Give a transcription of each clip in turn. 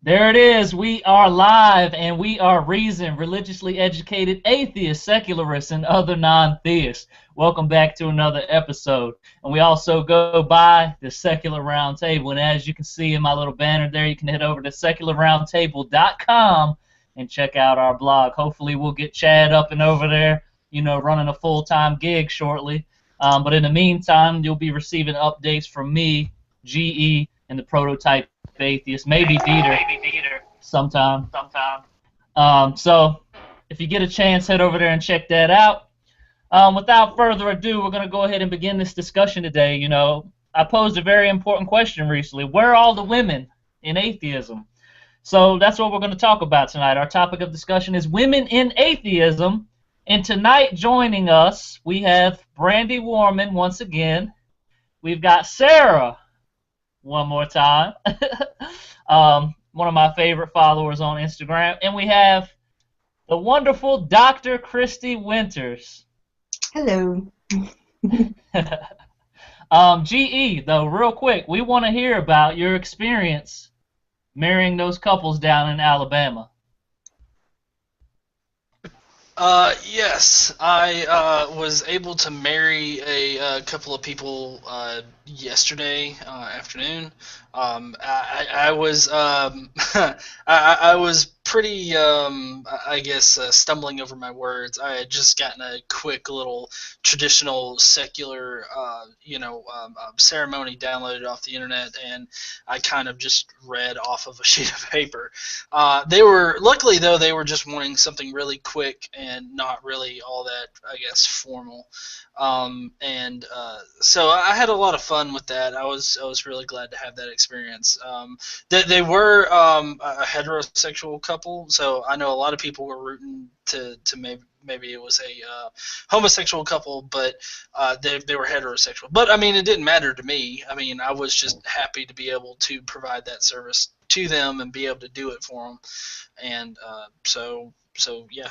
There it is. We are live, and we are reasoned, religiously educated atheists, secularists, and other non-theists. Welcome back to another episode. And we also go by the Secular Roundtable. And as you can see in my little banner there, you can head over to secularroundtable.com and check out our blog. Hopefully we'll get Chad up and over there, running a full-time gig shortly. But in the meantime, you'll be receiving updates from me, GE, and the Prototype Atheist, maybe Dieter sometime. So if you get a chance, head over there and check that out. Without further ado, we're going to go ahead and begin this discussion today. I posed a very important question recently. Where are all the women in atheism? So that's what we're going to talk about tonight. Our topic of discussion is women in atheism. And tonight joining us, we have Brandy Warman once again. We've got Sarah one more time. One of my favorite followers on Instagram. And we have the wonderful Dr. Kristi Winters. Hello. GE, though, real quick, we want to hear about your experience marrying those couples down in Alabama. Yes, I was able to marry a couple of people yesterday afternoon. I was I was pretty I guess stumbling over my words. I had just gotten a quick little traditional secular ceremony downloaded off the internet, and I kind of just read off of a sheet of paper. They were luckily though they were just wanting something really quick and not really all that, I guess, formal. So I had a lot of fun with that. I was really glad to have that experience. They were a heterosexual couple, so I know a lot of people were rooting to maybe it was a homosexual couple, but they were heterosexual. But I mean, it didn't matter to me. I mean, I was just happy to be able to provide that service to them and be able to do it for them, and so yeah.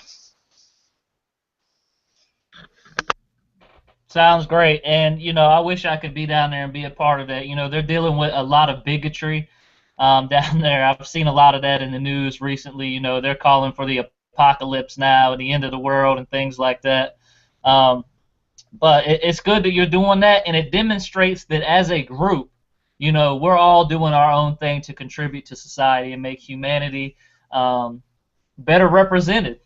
Sounds great. And, I wish I could be down there and be a part of that. They're dealing with a lot of bigotry down there. I've seen a lot of that in the news recently. They're calling for the apocalypse now and the end of the world and things like that. But it's good that you're doing that, and it demonstrates that as a group, we're all doing our own thing to contribute to society and make humanity better represented.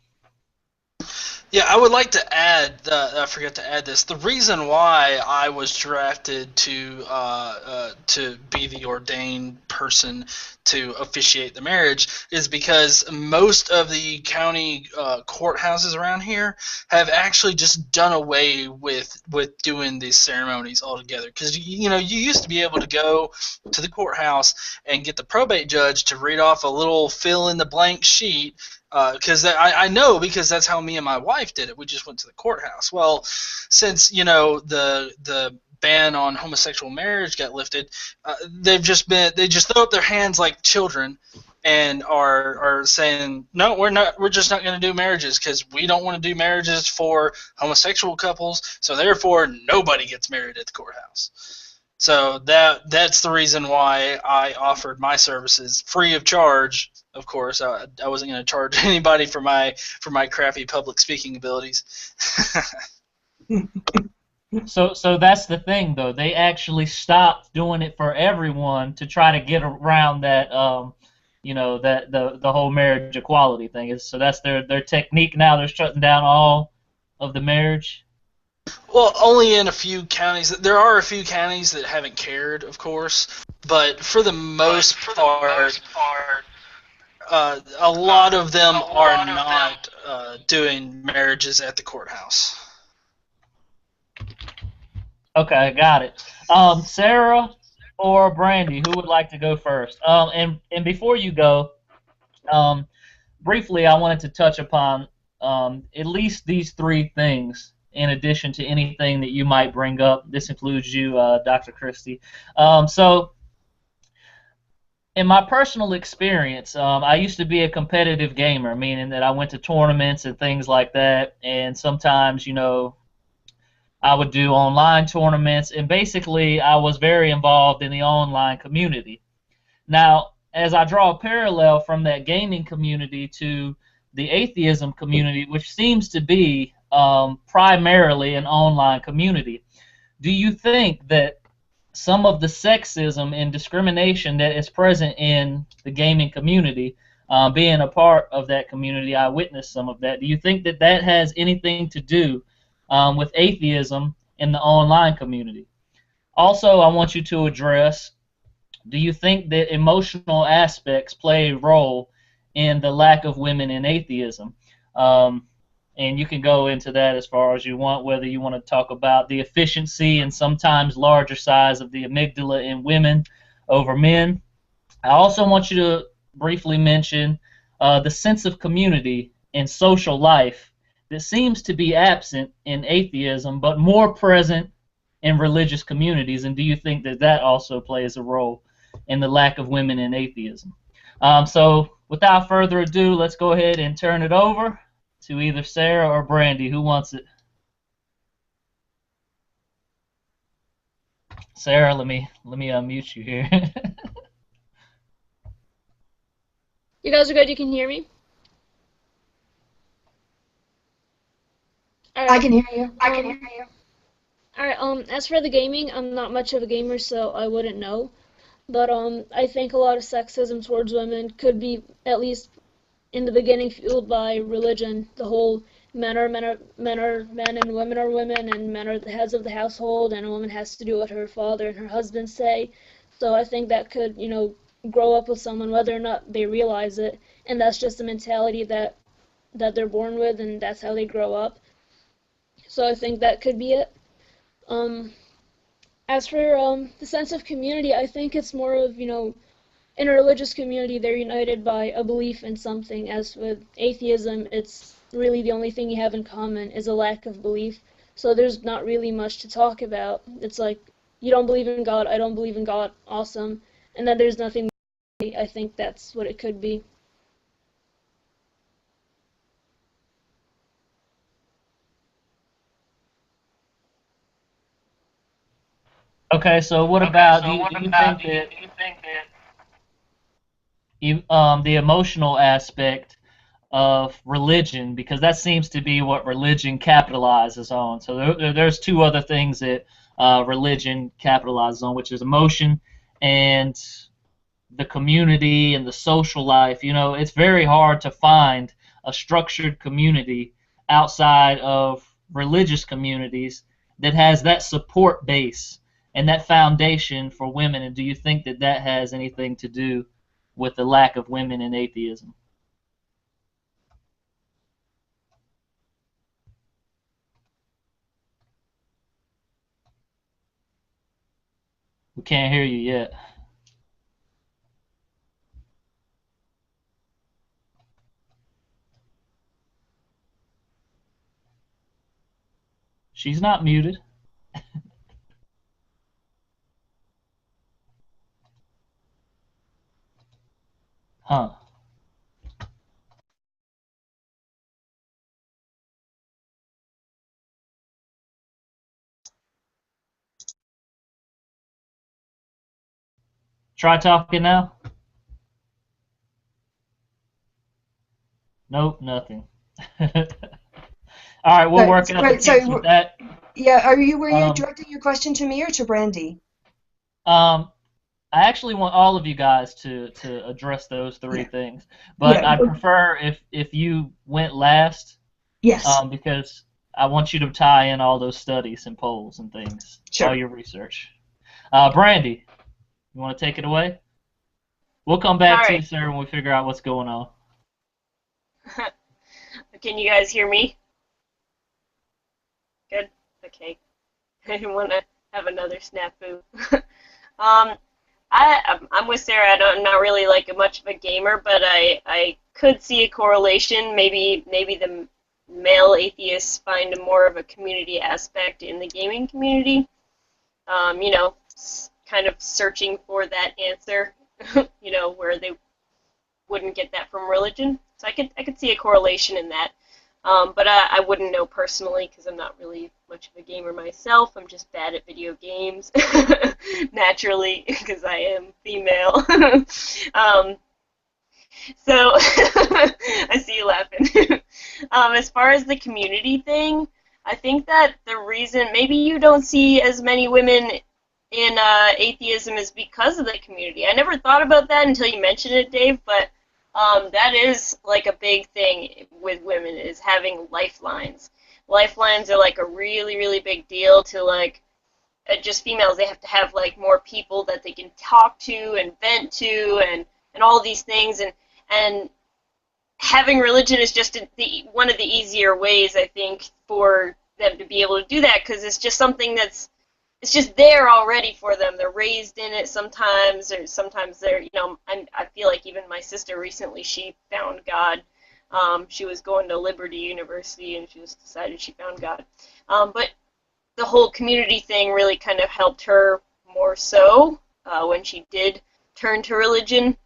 Yeah, I would like to add, I forgot to add this, the reason why I was drafted to be the ordained person to officiate the marriage is because most of the county courthouses around here have actually just done away with doing these ceremonies altogether. Because, you used to be able to go to the courthouse and get the probate judge to read off a little fill-in-the-blank sheet. Because I know, because that's how me and my wife did it. We just went to the courthouse. Well, since the ban on homosexual marriage got lifted, they just throw up their hands like children and are saying, no, we're just not going to do marriages because we don't want to do marriages for homosexual couples. So therefore, nobody gets married at the courthouse. So that's the reason why I offered my services free of charge. Of course, I wasn't going to charge anybody for my crappy public speaking abilities. So that's the thing, though. They actually stopped doing it for everyone to try to get around that, that the whole marriage equality thing. So that's their technique now. They're shutting down all of the marriage. Well, only in a few counties. There are a few counties that haven't cared, of course, but for the most part, a lot of them are not doing marriages at the courthouse. Okay, got it. Sarah or Brandy, who would like to go first? And before you go, briefly, I wanted to touch upon at least these three things. In addition to anything that you might bring up, this includes you, Dr. Kristi. So, in my personal experience, I used to be a competitive gamer, meaning that I went to tournaments and things like that, and sometimes, I would do online tournaments, and basically I was very involved in the online community. Now, as I draw a parallel from that gaming community to the atheism community, which seems to be primarily an online community, do you think that some of the sexism and discrimination that is present in the gaming community, being a part of that community, I witnessed some of that. Do you think that that has anything to do with atheism in the online community? Also, I want you to address, do you think that emotional aspects play a role in the lack of women in atheism? And you can go into that as far as you want, whether you want to talk about the efficiency and sometimes larger size of the amygdala in women over men. I also want you to briefly mention the sense of community and social life that seems to be absent in atheism but more present in religious communities, and do you think that that also plays a role in the lack of women in atheism? So without further ado, let's go ahead and turn it over to either Sarah or Brandy. Who wants it? Sarah, let me unmute you here. You guys are good? You can hear me? All right. I can hear you. I can hear you. Alright, as for the gaming, I'm not much of a gamer, so I wouldn't know. But I think a lot of sexism towards women could be, at least in the beginning, fueled by religion. The whole men are men and women are women, and men are the heads of the household, and a woman has to do what her father and her husband say. So I think that could, grow up with someone, whether or not they realize it, and that's just the mentality that they're born with, and that's how they grow up. So I think that could be it. As for the sense of community, I think it's more of, in a religious community, they're united by a belief in something. As with atheism, it's really the only thing you have in common is a lack of belief. So there's not really much to talk about. It's like, you don't believe in God, I don't believe in God, awesome. And then there's nothing. I think that's what it could be. Okay, so what about, do you think that the emotional aspect of religion, because that seems to be what religion capitalizes on. So there's two other things that religion capitalizes on, which is emotion and the community and the social life. It's very hard to find a structured community outside of religious communities that has that support base and that foundation for women. And do you think that that has anything to do with the lack of women in atheism? We can't hear you yet. She's not muted. Huh. Try talking now. Nope, nothing. All right, we'll work out the kinks with that. Yeah, were you directing your question to me or to Brandy? I actually want all of you guys to address those three things, but I'd prefer if you went last. Yes. Because I want you to tie in all those studies and polls and things, all your research. Brandy, you want to take it away? We'll come back to you, sir, when we figure out what's going on. Can you guys hear me? Good? Okay. I didn't want to have another snafu. I'm with Sarah. I'm not really like much of a gamer, but I could see a correlation. Maybe the male atheists find more of a community aspect in the gaming community. Kind of searching for that answer, where they wouldn't get that from religion. So I could see a correlation in that. But I wouldn't know personally because I'm not really much of a gamer myself. I'm just bad at video games, naturally, because I am female. So I see you laughing. As far as the community thing, I think that the reason maybe you don't see as many women in atheism is because of the community. I never thought about that until you mentioned it, Dave, but that is like a big thing with women, is having lifelines. Lifelines are like a really, really big deal to like just females. They have to have like more people that they can talk to and vent to and all these things, and having religion is just one of the easier ways, I think, for them to be able to do that, because it's just something it's just there already for them. They're raised in it sometimes, or sometimes they're, I feel like even my sister recently, she found God. She was going to Liberty University, and she just decided she found God. But the whole community thing really kind of helped her more so when she did turn to religion.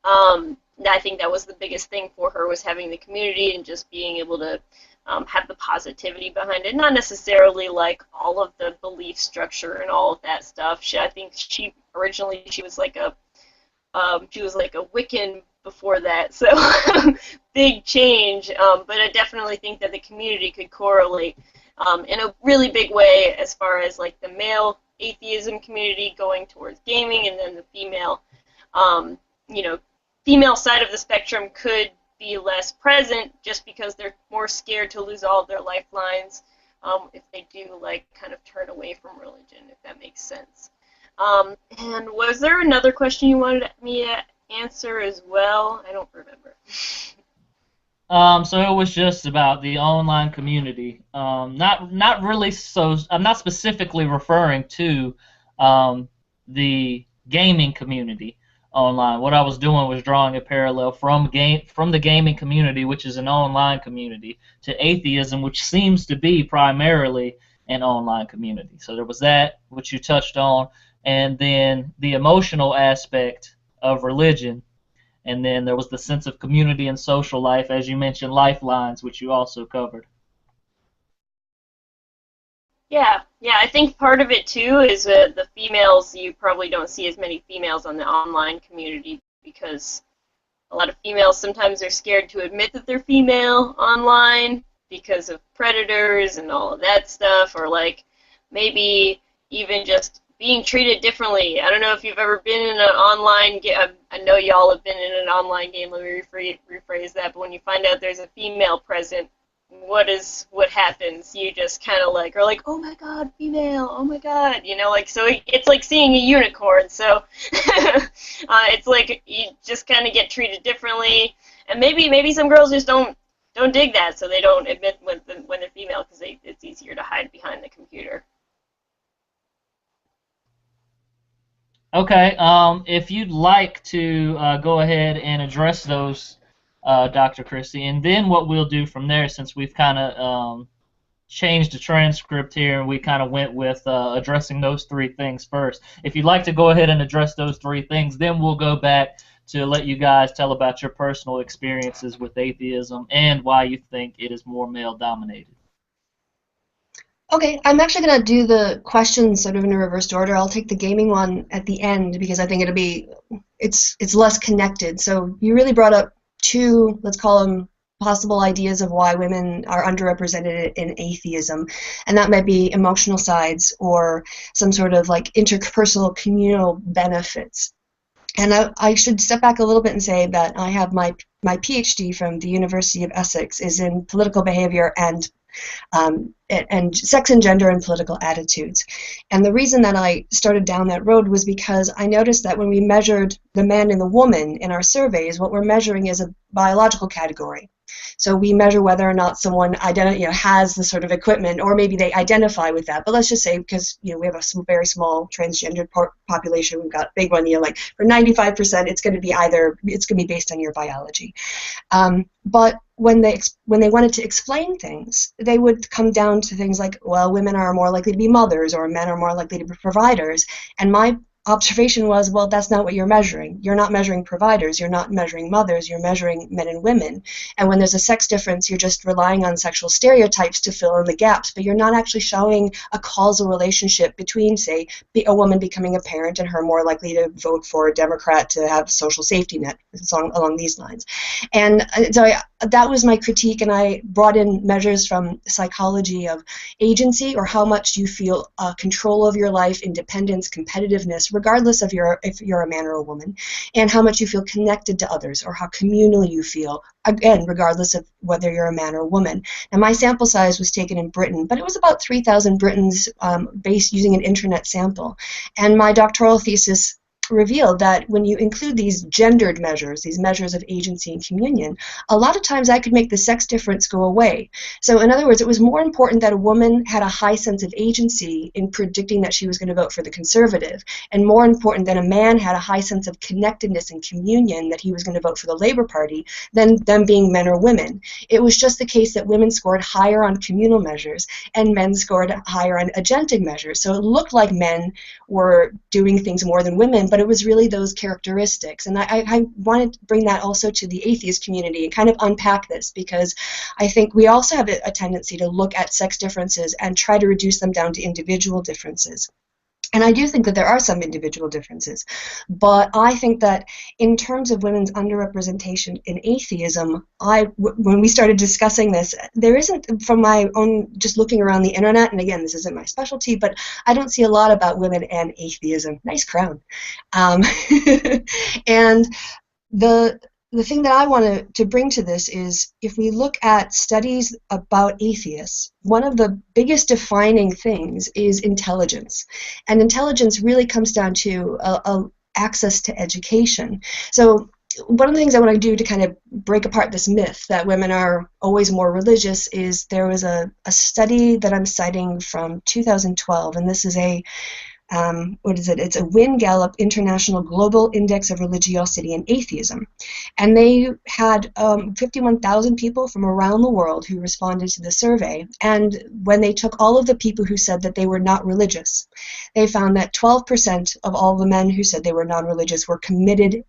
I think that was the biggest thing for her, was having the community and just being able to have the positivity behind it. Not necessarily like all of the belief structure and all of that stuff. I think she originally was like a Wiccan before that, so big change. But I definitely think that the community could correlate in a really big way, as far as like the male atheism community going towards gaming, and then the female, female side of the spectrum could be less present just because they're more scared to lose all of their lifelines if they do like kind of turn away from religion, if that makes sense. And was there another question you wanted me to answer as well? I don't remember. So it was just about the online community. Not really. So I'm not specifically referring to the gaming community online. What I was doing was drawing a parallel from the gaming community, which is an online community, to atheism, which seems to be primarily an online community. So there was that, which you touched on, and then the emotional aspect of religion, and then there was the sense of community and social life, as you mentioned, lifelines, which you also covered. Yeah, I think part of it too is the females. You probably don't see as many females on the online community because a lot of females sometimes are scared to admit that they're female online because of predators and all of that stuff, or like maybe even just being treated differently. I don't know if you've ever been in an online game. I know y'all have been in an online game. Let me rephrase that. But when you find out there's a female present, what happens? You just kind of like are like, oh my god, female, oh my god, so it's like seeing a unicorn. So it's like you just kind of get treated differently, and maybe some girls just don't dig that, so they don't admit when they're female because it's easier to hide behind the computer. Okay, if you'd like to go ahead and address those, Dr. Kristi, and then what we'll do from there, since we've kind of changed the transcript here and we kind of went with addressing those three things first. If you'd like to go ahead and address those three things, then we'll go back to let you guys tell about your personal experiences with atheism and why you think it is more male-dominated. Okay, I'm actually going to do the questions sort of in a reversed order. I'll take the gaming one at the end because I think it's less connected. So you really brought up two, let's call them possible ideas of why women are underrepresented in atheism, and that might be emotional sides or some sort of like interpersonal communal benefits. And I should step back a little bit and say that I have my PhD from the University of Essex is in political behavior and sex and gender and political attitudes. And the reason that I started down that road was because I noticed that when we measured the man and the woman in our surveys, what we're measuring is a biological category. So we measure whether or not someone has the sort of equipment, or maybe they identify with that. But let's just say, because we have a very small transgendered population, we've got a big one. Like for 95%, it's going to be based on your biology. But when they wanted to explain things, they would come down to things like, well, women are more likely to be mothers, or men are more likely to be providers. And my observation was, well, that's not what you're measuring. You're not measuring providers, you're not measuring mothers, you're measuring men and women. And when there's a sex difference, you're just relying on sexual stereotypes to fill in the gaps, but you're not actually showing a causal relationship between, say, a woman becoming a parent and her more likely to vote for a Democrat to have a social safety net, along these lines. And so that was my critique, and I brought in measures from psychology of agency, or how much you feel control of your life, independence, competitiveness, regardless of if you're a man or a woman, and how much you feel connected to others, or how communal you feel, again, regardless of whether you're a man or a woman. And my sample size was taken in Britain, but it was about 3,000 Britons based using an internet sample. And my doctoral thesis revealed that when you include these gendered measures, these measures of agency and communion, a lot of times I could make the sex difference go away. So in other words, it was more important that a woman had a high sense of agency in predicting that she was going to vote for the conservative, and more important that a man had a high sense of connectedness and communion that he was going to vote for the Labour Party than them being men or women. It was just the case that women scored higher on communal measures and men scored higher on agentic measures. So it looked like men were doing things more than women, but it was really those characteristics. And I wanted to bring that also to the atheist community and kind of unpack this, because I think we also have a tendency to look at sex differences and try to reduce them down to individual differences. And I do think that there are some individual differences, but I think that in terms of women's underrepresentation in atheism, when we started discussing this, there isn't, from my own, just looking around the internet, and again, this isn't my specialty, but I don't see a lot about women and atheism. Nice crown. And the thing that I want to bring to this is, if we look at studies about atheists, one of the biggest defining things is intelligence. And intelligence really comes down to access to education. So one of the things I want to do to kind of break apart this myth that women are always more religious is, there was a study that I'm citing from 2012, and this is it's a Wynne-Gallup International Global Index of Religiosity and Atheism. And they had 51,000 people from around the world who responded to the survey. And when they took all of the people who said that they were not religious, they found that 12% of all the men who said they were non-religious were convinced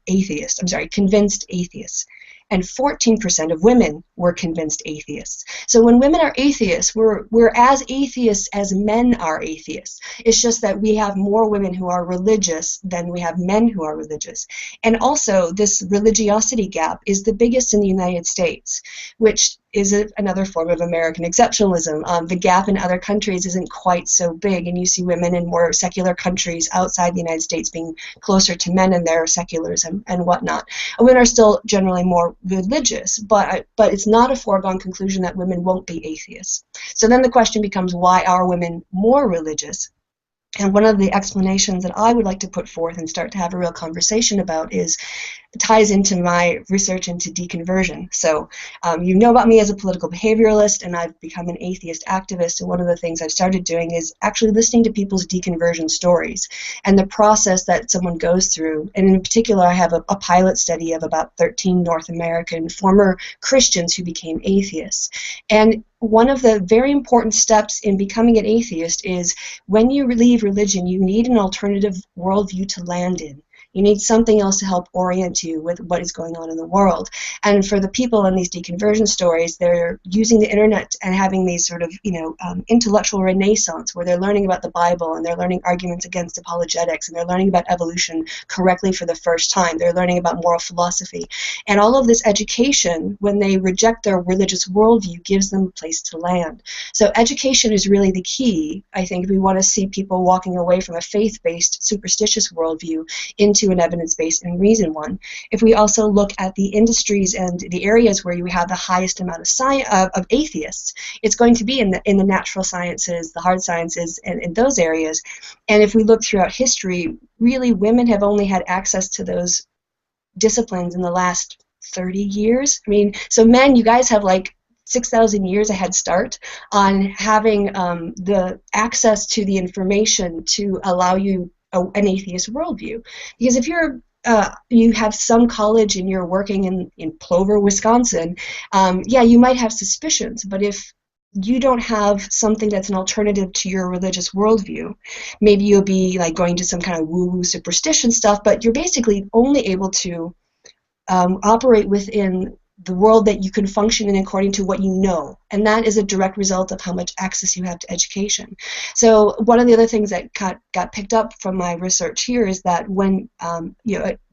atheists. And 14% of women were convinced atheists. So when women are atheists, we're as atheists as men are atheists. It's just that we have more women who are religious than we have men who are religious. And also, this religiosity gap is the biggest in the United States, which is another form of American exceptionalism. The gap in other countries isn't quite so big, and you see women in more secular countries outside the United States being closer to men in their secularism and whatnot. Women are still generally more religious, but it's not a foregone conclusion that women won't be atheists. So then the question becomes, why are women more religious? And one of the explanations that I would like to put forth and start to have a real conversation about it ties into my research into deconversion. So you know about me as a political behavioralist, and I've become an atheist activist, and one of the things I've started doing is actually listening to people's deconversion stories and the process that someone goes through. And in particular, I have a pilot study of about 13 North American former Christians who became atheists. And one of the very important steps in becoming an atheist is, when you leave religion, you need an alternative worldview to land in. You need something else to help orient you with what is going on in the world. And for the people in these deconversion stories, they're using the internet and having these sort of, intellectual renaissance, where they're learning about the Bible, and they're learning arguments against apologetics, and they're learning about evolution correctly for the first time. They're learning about moral philosophy. And all of this education, when they reject their religious worldview, gives them a place to land. So education is really the key, I think, if we want to see people walking away from a faith-based, superstitious worldview into an evidence-based and reason one. If we also look at the industries and the areas where you have the highest amount of atheists, it's going to be in the natural sciences, the hard sciences, and in those areas. And if we look throughout history, really women have only had access to those disciplines in the last 30 years. I mean, so men, you guys have like 6,000 years a head start on having the access to the information to allow you an atheist worldview. Because if you have some college and you're working in Plover, Wisconsin, you might have suspicions, but if you don't have something that's an alternative to your religious worldview. Maybe you'll be like going to some kind of woo-woo superstition stuff, but you're basically only able to operate within the world that you can function in according to what you know, and that is a direct result of how much access you have to education. So one of the other things that got picked up from my research here is that when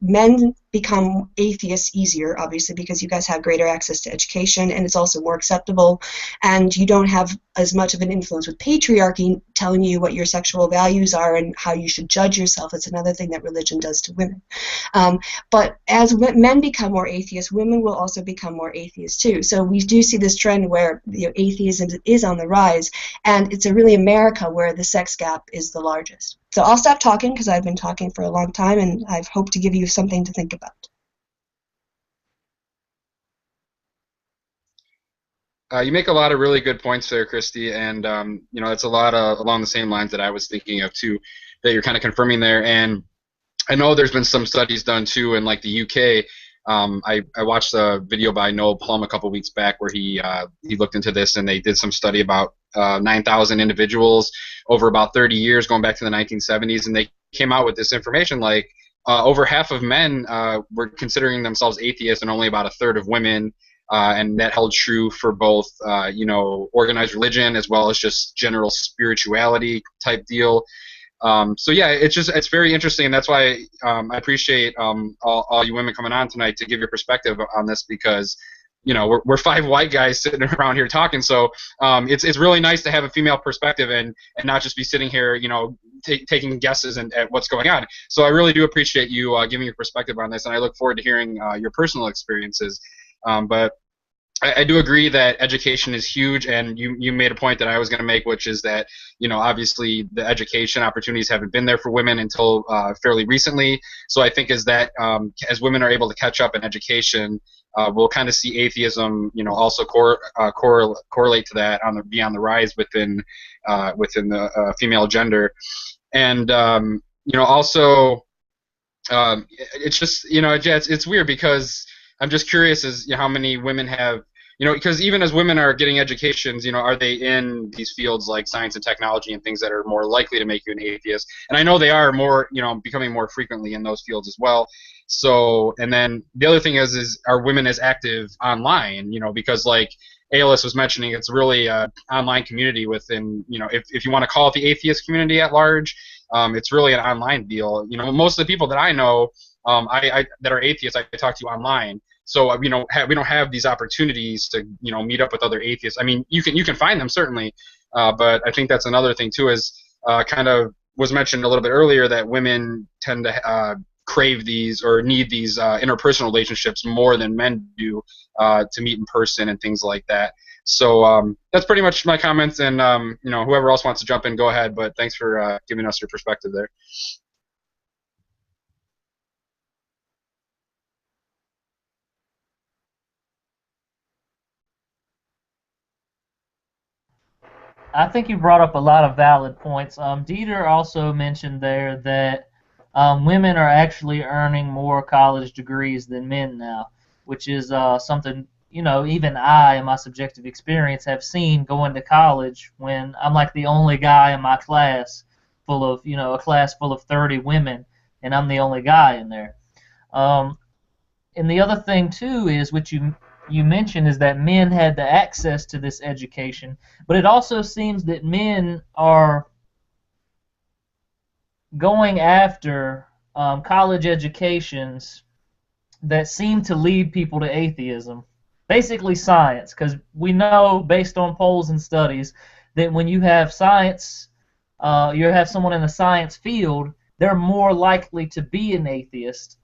men become atheists easier, obviously, because you guys have greater access to education, and it's also more acceptable, and you don't have as much of an influence with patriarchy telling you what your sexual values are and how you should judge yourself. It's another thing that religion does to women. But as men become more atheists, women will also become more atheists too. So we do see this trend where atheism is on the rise, and it's really America where the sex gap is the largest. So I'll stop talking because I've been talking for a long time, and I've hoped to give you something to think about. You make a lot of really good points there, Kristi, and it's a lot along the same lines that I was thinking of too, that you're kind of confirming there. And I know there's been some studies done too in like the UK. I watched a video by Noel Plum a couple weeks back where he looked into this, and they did some study about 9,000 individuals over about 30 years, going back to the 1970s, and they came out with this information like over half of men were considering themselves atheists, and only about a third of women. And that held true for both, organized religion as well as just general spirituality type deal. So yeah, it's very interesting, and that's why I appreciate all you women coming on tonight to give your perspective on this, because we're five white guys sitting around here talking. So it's really nice to have a female perspective and not just be sitting here taking guesses at what's going on. So I really do appreciate you giving your perspective on this, and I look forward to hearing your personal experiences. But I do agree that education is huge, and you made a point that I was going to make, which is that obviously the education opportunities haven't been there for women until fairly recently. So I think as women are able to catch up in education, we'll kind of see atheism also correlate to that be on the rise within the female gender, and also it's just it's weird because I'm just curious as how many women have, because even as women are getting educations, are they in these fields like science and technology and things that are more likely to make you an atheist? And I know they are more, becoming more frequently in those fields as well. So, and then the other thing is are women as active online? Because like Alice was mentioning, it's really an online community within, if you want to call it the atheist community at large, it's really an online deal. Most of the people that I know that are atheists, I talk to online. So we don't have these opportunities to meet up with other atheists. I mean, you can find them certainly, but I think that's another thing too, is kind of was mentioned a little bit earlier, that women tend to crave these or need these interpersonal relationships more than men do to meet in person and things like that. So that's pretty much my comments, and whoever else wants to jump in, go ahead. But thanks for giving us your perspective there. I think you brought up a lot of valid points. Dieter also mentioned there that women are actually earning more college degrees than men now, which is something, even I, in my subjective experience, have seen going to college when I'm like the only guy in my class full of, a class full of 30 women, and I'm the only guy in there. And the other thing, too, is what you mentioned, is that men had the access to this education, but it also seems that men are going after college educations that seem to lead people to atheism, basically science, because we know based on polls and studies that when you have science, you have someone in the science field, they're more likely to be an atheist.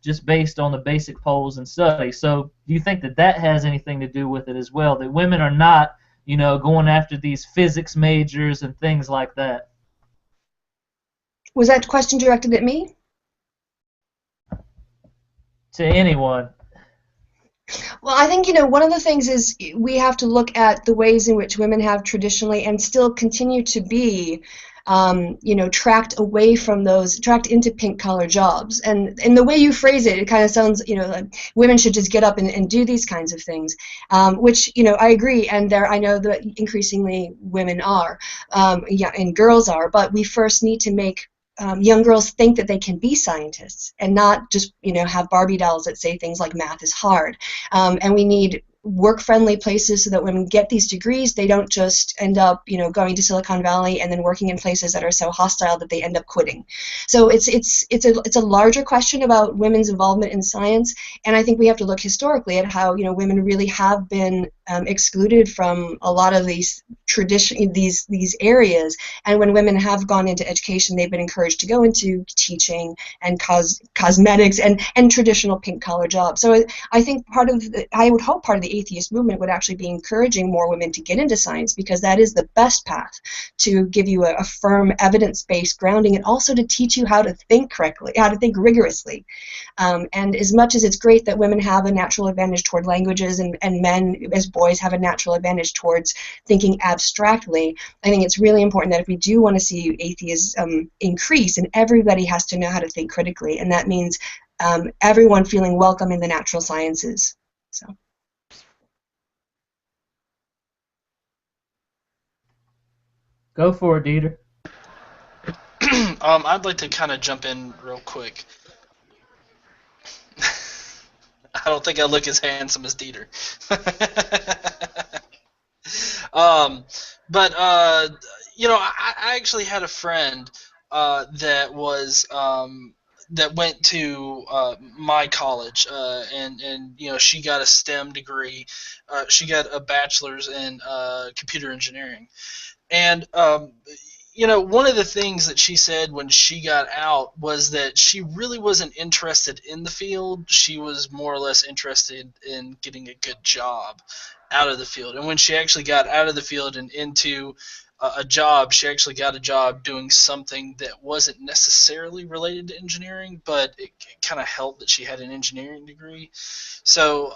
Just based on the basic polls and studies. So do you think that has anything to do with it as well, that women are not, going after these physics majors and things like that? Was that question directed at me? To anyone. Well, I think, one of the things is we have to look at the ways in which women have traditionally and still continue to be tracked away from those, tracked into pink-collar jobs. And the way you phrase it, it kind of sounds, like women should just get up and do these kinds of things, which, I agree, and I know that increasingly women are, and girls are, but we first need to make young girls think that they can be scientists and not just, have Barbie dolls that say things like math is hard. And we need work-friendly places so that when we get these degrees, they don't just end up, going to Silicon Valley and then working in places that are so hostile that they end up quitting. So it's a larger question about women's involvement in science, and I think we have to look historically at how, women really have been excluded from a lot of these these areas, and when women have gone into education, they've been encouraged to go into teaching and cosmetics and traditional pink-collar jobs. So I think I would hope part of the atheist movement would actually be encouraging more women to get into science, because that is the best path to give you a firm evidence-based grounding, and also to teach you how to think correctly, how to think rigorously. And as much as it's great that women have a natural advantage toward languages, and men as boys have a natural advantage towards thinking abstractly, I think it's really important that if we do want to see atheism increase, and everybody has to know how to think critically, and that means everyone feeling welcome in the natural sciences. So. Go for it, Dieter. I'd like to kind of jump in real quick. I don't think I look as handsome as Dieter. But I actually had a friend that went to my college, and she got a STEM degree. She got a bachelor's in computer engineering, and one of the things that she said when she got out was that she really wasn't interested in the field. She was more or less interested in getting a good job out of the field. And when she actually got out of the field and into a job, she actually got a job doing something that wasn't necessarily related to engineering, but it kind of helped that she had an engineering degree. So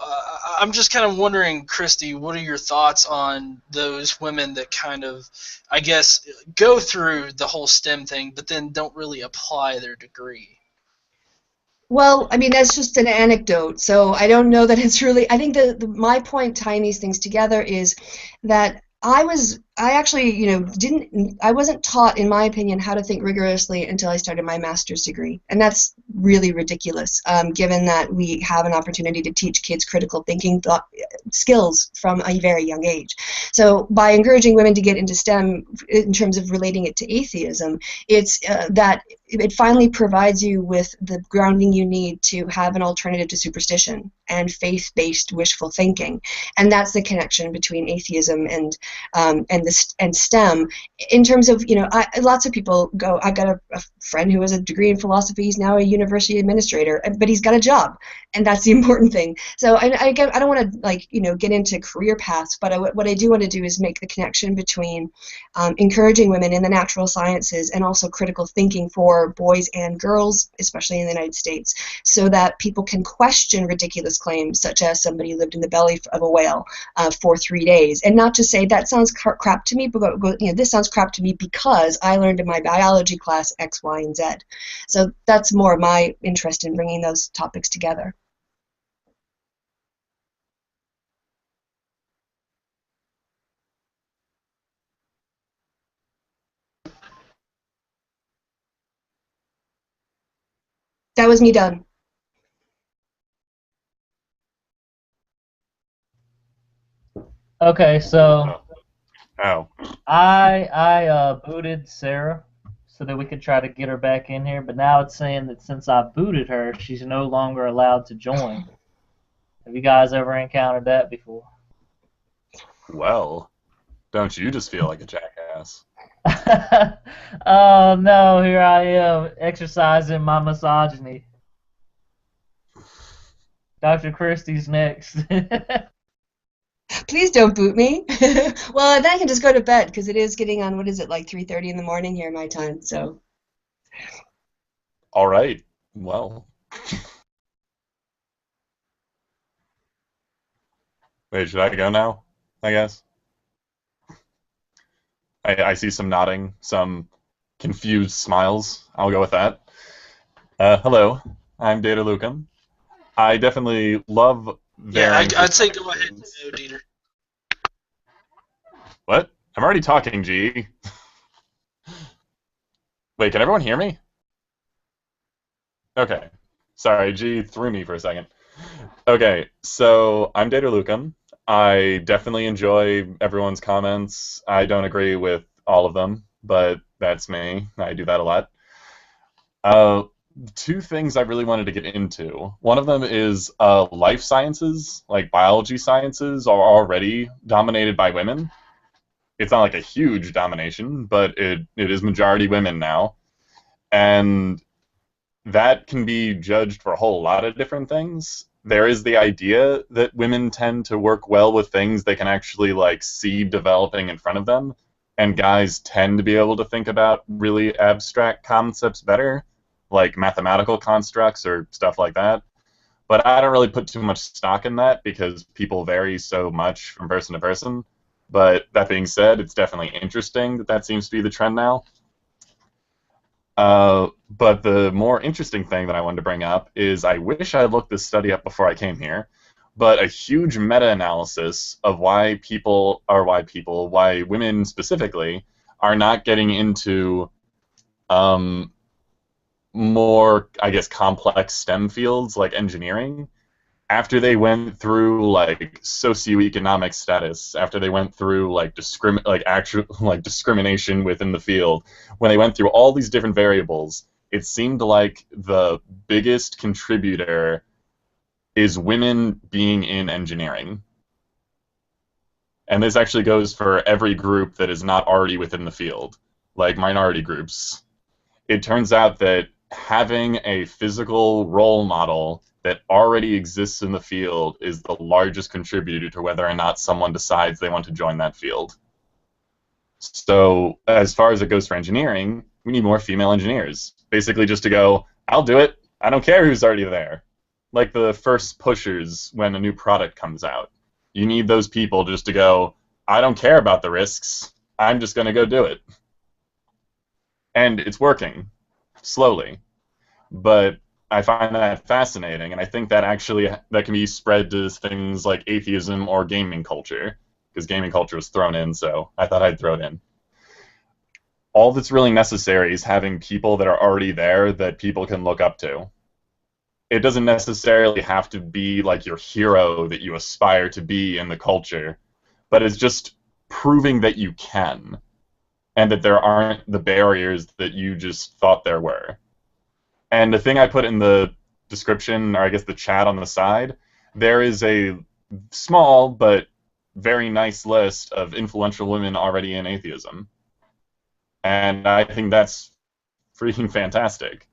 I'm just kind of wondering, Kristi, what are your thoughts on those women that kind of, I guess, go through the whole STEM thing, but then don't really apply their degree? Well, I mean, that's just an anecdote, so I don't know that it's really. I think my point tying these things together is that I actually, I wasn't taught, in my opinion, how to think rigorously until I started my master's degree. And that's really ridiculous, given that we have an opportunity to teach kids critical thinking skills from a very young age. So by encouraging women to get into STEM in terms of relating it to atheism, it's that it finally provides you with the grounding you need to have an alternative to superstition and faith-based wishful thinking. And that's the connection between atheism and STEM. In terms of, lots of people go, I've got a friend who has a degree in philosophy, he's now a university administrator, but he's got a job, and that's the important thing. So I don't want to get into career paths, but what I do want to do is make the connection between encouraging women in the natural sciences and also critical thinking for boys and girls, especially in the United States, so that people can question ridiculous claims such as somebody lived in the belly of a whale for 3 days, and not to say that sounds crap to me, but this sounds crap to me because I learned in my biology class X, Y, and Z. So that's more my interest in bringing those topics together. That was me done. Okay, so Oh. I booted Sarah so that we could try to get her back in here, but now it's saying that since I booted her, she's no longer allowed to join. Have you guys ever encountered that before? Well, don't you just feel like a jackass? Oh no, here I am exercising my misogyny. Dr. Kristi's next. Please don't boot me. Well, then I can just go to bed because it is getting on, 3:30 in the morning here my time, so. All right. Well. Wait, should I go now? I guess. I see some nodding, some confused smiles. I'll go with that. Hello, I'm Data Lucum. I definitely love Yeah, varying I'd say go ahead and go, Dieter. What? I'm already talking, G. Wait, can everyone hear me? Okay. Sorry, G threw me for a second. Okay, so I'm Data Lucum. I definitely enjoy everyone's comments. I don't agree with all of them, but that's me. I do that a lot. Two things I really wanted to get into. One of them is life sciences, like biology sciences, are already dominated by women. It's not like a huge domination, but it is majority women now. And that can be judged for a whole lot of different things. There is the idea that women tend to work well with things they can actually like see developing in front of them, and guys tend to be able to think about really abstract concepts better, like mathematical constructs or stuff like that. But I don't really put too much stock in that because people vary so much from person to person. But that being said, it's definitely interesting that that seems to be the trend now. But the more interesting thing that I wanted to bring up is I wish I had looked this study up before I came here, but a huge meta-analysis of why women specifically are not getting into more, I guess, complex STEM fields like engineering after they went through like socioeconomic status, after they went through like discrimination within the field, when they went through all these different variables, it seemed like the biggest contributor is women being in engineering. And this actually goes for every group that is not already within the field, like minority groups. It turns out that having a physical role model that already exists in the field is the largest contributor to whether or not someone decides they want to join that field. So as far as it goes for engineering, we need more female engineers. Basically just to go, I'll do it. I don't care who's already there. Like the first pushers when a new product comes out. You need those people just to go, I don't care about the risks. I'm just going to go do it. And it's working. Slowly. But I find that fascinating, and I think that actually that can be spread to things like atheism or gaming culture, because gaming culture was thrown in, so I thought I'd throw it in. All that's really necessary is having people that are already there that people can look up to. It doesn't necessarily have to be like your hero that you aspire to be in the culture, but it's just proving that you can, and that there aren't the barriers that you just thought there were. And the thing I put in the description, or I guess the chat on the side, there is a small but very nice list of influential women already in atheism. And I think that's freaking fantastic.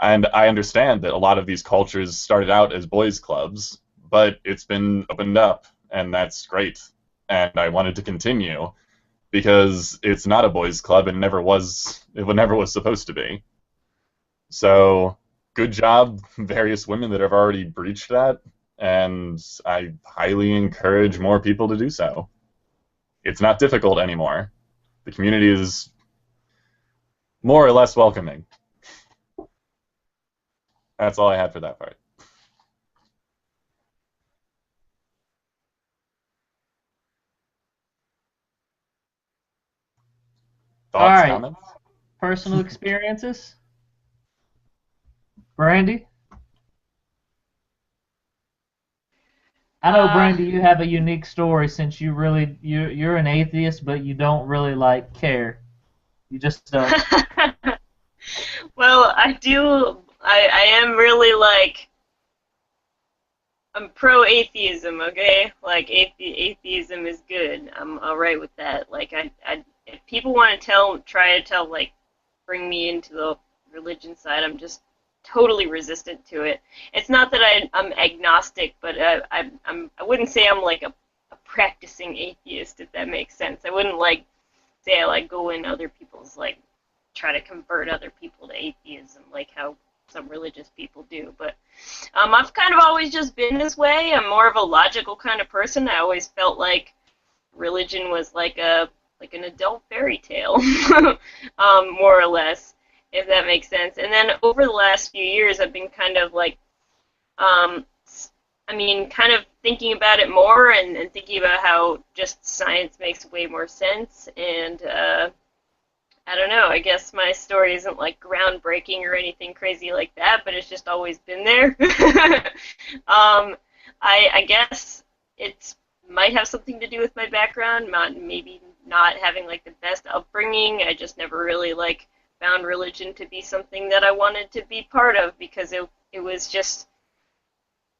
And I understand that a lot of these cultures started out as boys' clubs, but it's been opened up, and that's great. And I wanted to continue, because it's not a boys' club and never was supposed to be. So, good job, various women that have already breached that, and I highly encourage more people to do so. It's not difficult anymore. The community is more or less welcoming. That's all I had for that part. Thoughts, All right. comments? Personal experiences? Brandy? I know, Brandy, you have a unique story since you're an atheist, but you don't really like care. You just don't. Well, I do. I am really like. I'm pro-atheism, okay? Like atheism is good. I'm alright with that. Like if people want to try to like bring me into the religion side, I'm just totally resistant to it. It's not that I'm agnostic, but I wouldn't say I'm like a practicing atheist, if that makes sense. I wouldn't like say I like go in other people's like try to convert other people to atheism like how some religious people do. But I've kind of always just been this way. I'm more of a logical kind of person. I always felt like religion was like a an adult fairy tale, more or less, if that makes sense. And then over the last few years, I've been kind of like, kind of thinking about it more and thinking about how just science makes way more sense. And I don't know, I guess my story isn't like groundbreaking or anything crazy like that, but it's just always been there. I guess it might have something to do with my background, maybe not having like the best upbringing. I just never really like found religion to be something that I wanted to be part of because it was just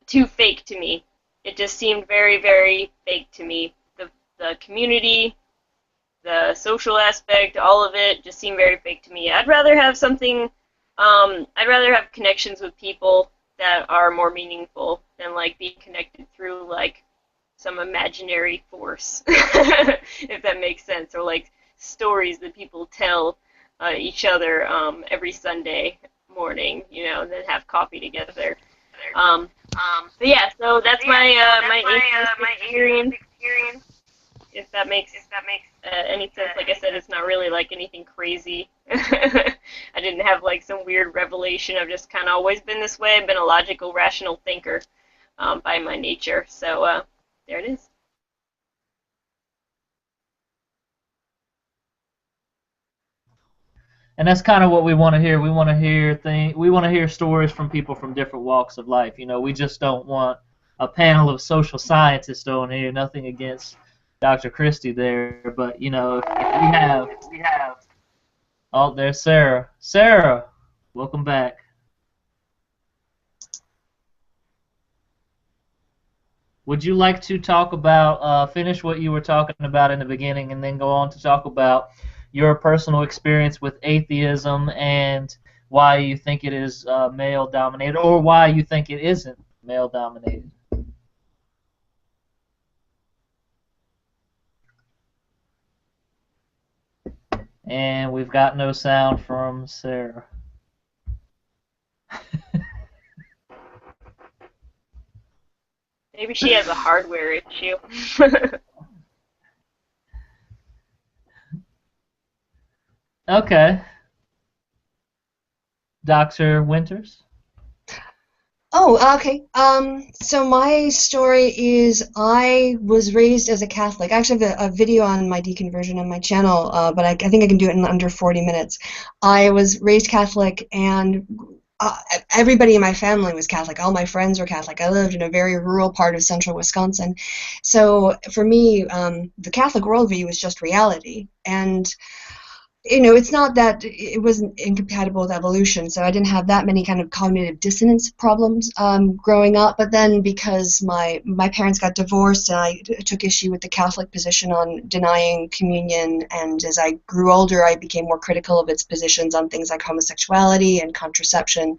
too fake to me. It just seemed very, very fake to me. The community, the social aspect, all of it just seemed very fake to me. I'd rather have something, I'd rather have connections with people that are more meaningful than like being connected through like some imaginary force, if that makes sense, or like stories that people tell each other every Sunday morning, and then have coffee together. But yeah, so that's my atheist experience. If that makes any sense. Like I said, it's not really like anything crazy. I didn't have like some weird revelation. I've just kind of always been this way. I've been a logical, rational thinker by my nature. So there it is. And that's kind of what we want to hear. We want to hear stories from people from different walks of life. We just don't want a panel of social scientists on here. Nothing against Dr. Kristi there, but if we have. Oh, there's Sarah. Sarah, welcome back. Would you like to talk about finish what you were talking about in the beginning, and then go on to talk about your personal experience with atheism and why you think it is male dominated, or why you think it isn't male dominated? And we've got no sound from Sarah. Maybe she has a hardware issue. Okay. Dr. Winters? Oh, okay. So my story is I was raised as a Catholic. I actually have a video on my deconversion on my channel, but I think I can do it in under 40 minutes. I was raised Catholic, and everybody in my family was Catholic. All my friends were Catholic. I lived in a very rural part of central Wisconsin. So for me, the Catholic worldview was just reality. And it's not that it wasn't incompatible with evolution, so I didn't have that many kind of cognitive dissonance problems growing up. But then because my parents got divorced, and I took issue with the Catholic position on denying communion, and as I grew older, I became more critical of its positions on things like homosexuality and contraception.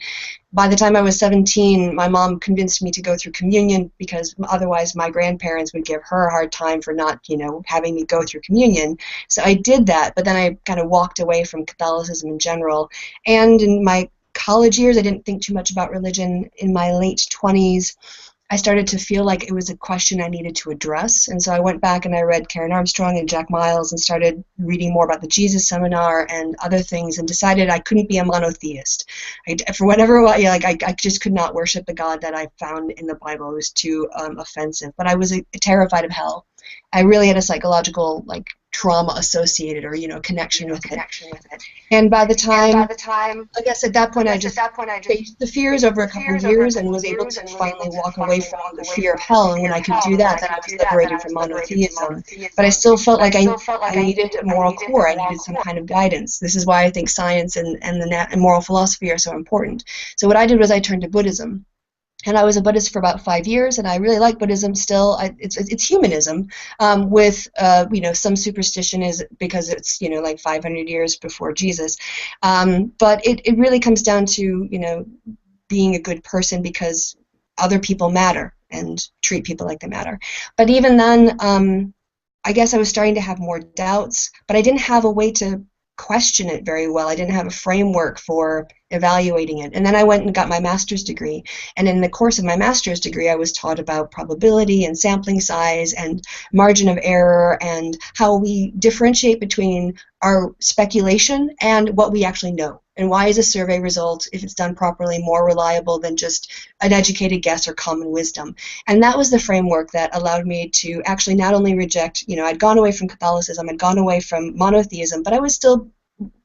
By the time I was 17, my mom convinced me to go through communion because otherwise my grandparents would give her a hard time for not, having me go through communion. So I did that, but then I kind of walked away from Catholicism in general. And in my college years, I didn't think too much about religion. In my late 20s, I started to feel like it was a question I needed to address, and so I went back and I read Karen Armstrong and Jack Miles and started reading more about the Jesus Seminar and other things, and decided I couldn't be a monotheist. For whatever, I just could not worship the God that I found in the Bible. It was too offensive. But I was terrified of hell. I really had a psychological trauma associated, or connection with it. And by the time, I guess at that point I just faced the fears over a couple of years and was able to finally walk away from the fear of hell. And when I could do that, then I was liberated from monotheism. But I still felt like I needed a moral core. I needed some kind of guidance. This is why I think science and moral philosophy are so important. So what I did was I turned to Buddhism. And I was a Buddhist for about 5 years, and I really like Buddhism still. It's humanism with some superstition, is because it's 500 years before Jesus. But it really comes down to being a good person because other people matter and treat people like they matter. But even then, I guess I was starting to have more doubts, but I didn't have a way to question it very well. I didn't have a framework for evaluating it. And then I went and got my master's degree. And in the course of my master's degree, I was taught about probability and sampling size and margin of error and how we differentiate between our speculation and what we actually know. And why is a survey result, if it's done properly, more reliable than just an educated guess or common wisdom? And that was the framework that allowed me to actually not only reject, I'd gone away from Catholicism, I'd gone away from monotheism, but I was still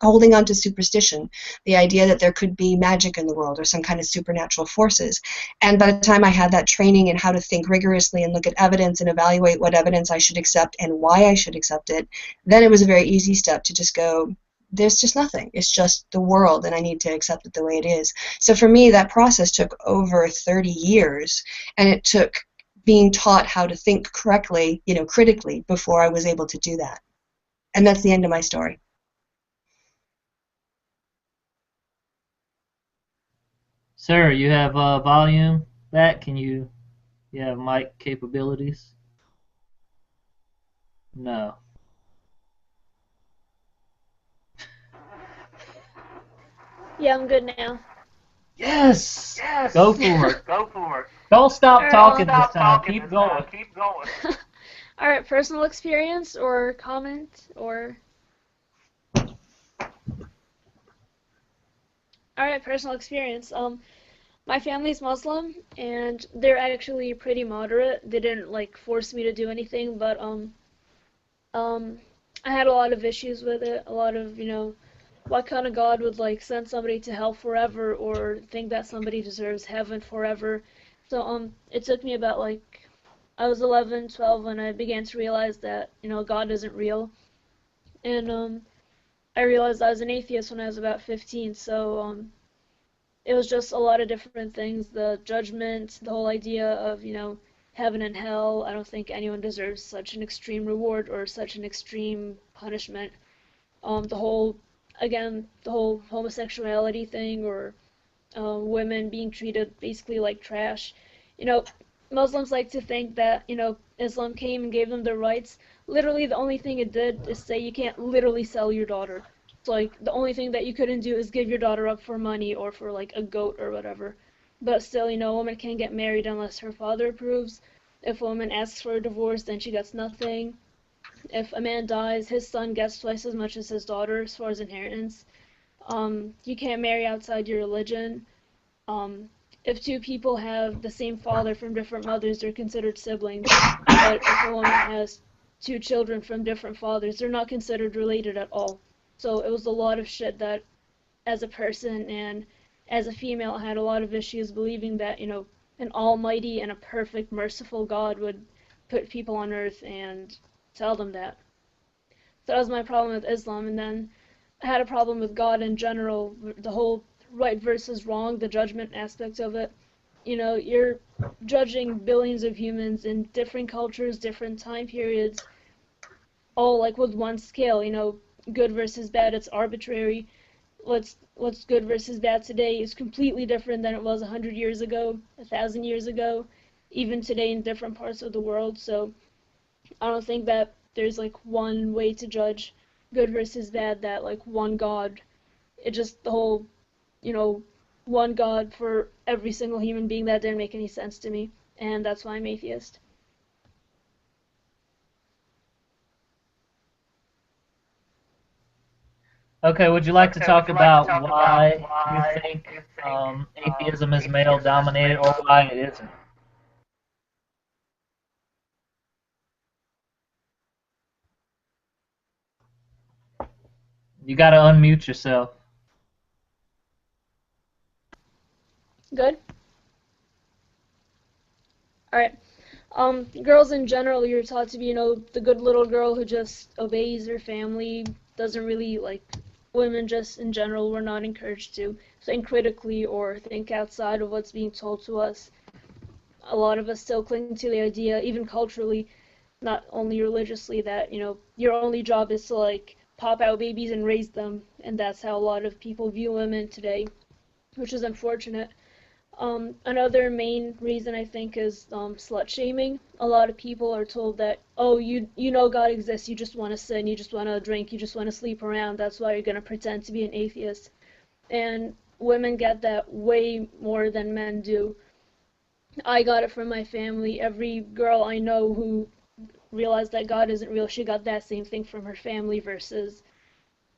holding on to superstition, the idea that there could be magic in the world or some kind of supernatural forces. And by the time I had that training in how to think rigorously and look at evidence and evaluate what evidence I should accept and why I should accept it, then it was a very easy step to just go, there's just nothing. It's just the world, and I need to accept it the way it is. So for me, that process took over 30 years, and it took being taught how to think correctly, critically, before I was able to do that. And that's the end of my story. Sir, you have volume back? You have mic capabilities? No. Yeah, I'm good now. Yes! Yes! Go for it. Go for it. Don't stop Alright, talking well, this time. Keep going. Keep going. Alright, personal experience or comment or... Alright, personal experience. My family's Muslim, and they're actually pretty moderate. They didn't, force me to do anything, but, I had a lot of issues with it. A lot of, what kind of God would, send somebody to hell forever or think that somebody deserves heaven forever. So, it took me about, I was 11, 12 when I began to realize that, God isn't real. And, I realized I was an atheist when I was about 15, so, it was just a lot of different things. The judgment, the whole idea of, heaven and hell. I don't think anyone deserves such an extreme reward or such an extreme punishment. The whole homosexuality thing or women being treated basically like trash. Muslims like to think that, Islam came and gave them their rights. Literally, the only thing it did is say you can't literally sell your daughter. It's the only thing that you couldn't do is give your daughter up for money or for, a goat or whatever. But still, a woman can't get married unless her father approves. If a woman asks for a divorce, then she gets nothing. If a man dies, his son gets twice as much as his daughter as far as inheritance. You can't marry outside your religion. If two people have the same father from different mothers, they're considered siblings. But if a woman has two children from different fathers, they're not considered related at all. So it was a lot of shit that, as a person and as a female, I had a lot of issues believing that, an almighty and a perfect, merciful God would put people on earth and tell them that. So that was my problem with Islam. And then I had a problem with God in general, the whole right versus wrong, the judgment aspect of it. You're judging billions of humans in different cultures, different time periods, all with one scale, good versus bad, it's arbitrary. What's good versus bad today is completely different than it was 100 years ago, 1,000 years ago, even today in different parts of the world. So I don't think that there's one way to judge good versus bad, that one God. It just the whole, one God for every single human being, that didn't make any sense to me, and that's why I'm atheist. Okay, would you like to talk about why you think atheism is male-dominated or why it isn't? You got to unmute yourself. Good? Alright. Girls in general, you're taught to be, the good little girl who just obeys her family, doesn't really, women just in general, we're not encouraged to think critically or think outside of what's being told to us. A lot of us still cling to the idea, even culturally, not only religiously, that, your only job is to, pop out babies and raise them, and that's how a lot of people view women today, which is unfortunate. Another main reason I think is slut shaming. A lot of people are told that, oh, you know God exists, you just want to sin, you just want to drink, you just want to sleep around, that's why you're going to pretend to be an atheist. And women get that way more than men do. I got it from my family. Every girl I know who realized that God isn't real, she got that same thing from her family, versus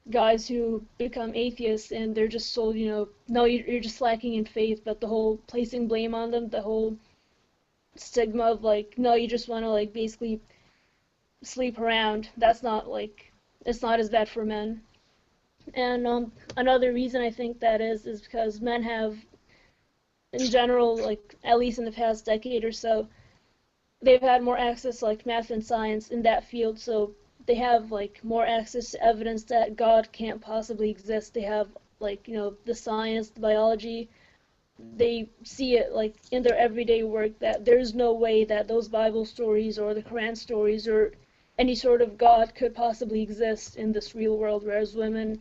guys who become atheists and they're just told, no, you're just lacking in faith, but the whole placing blame on them, the whole stigma of like, no, you just want to like basically sleep around, that's not like, it's not as bad for men. And another reason I think that is because men have, in general, like at least in the past decade or so, they've had more access to like math and science in that field, so they have like more access to evidence that God can't possibly exist. They have like, the science, the biology. They see it like in their everyday work that there's no way that those Bible stories or the Quran stories or any sort of God could possibly exist in this real world, whereas women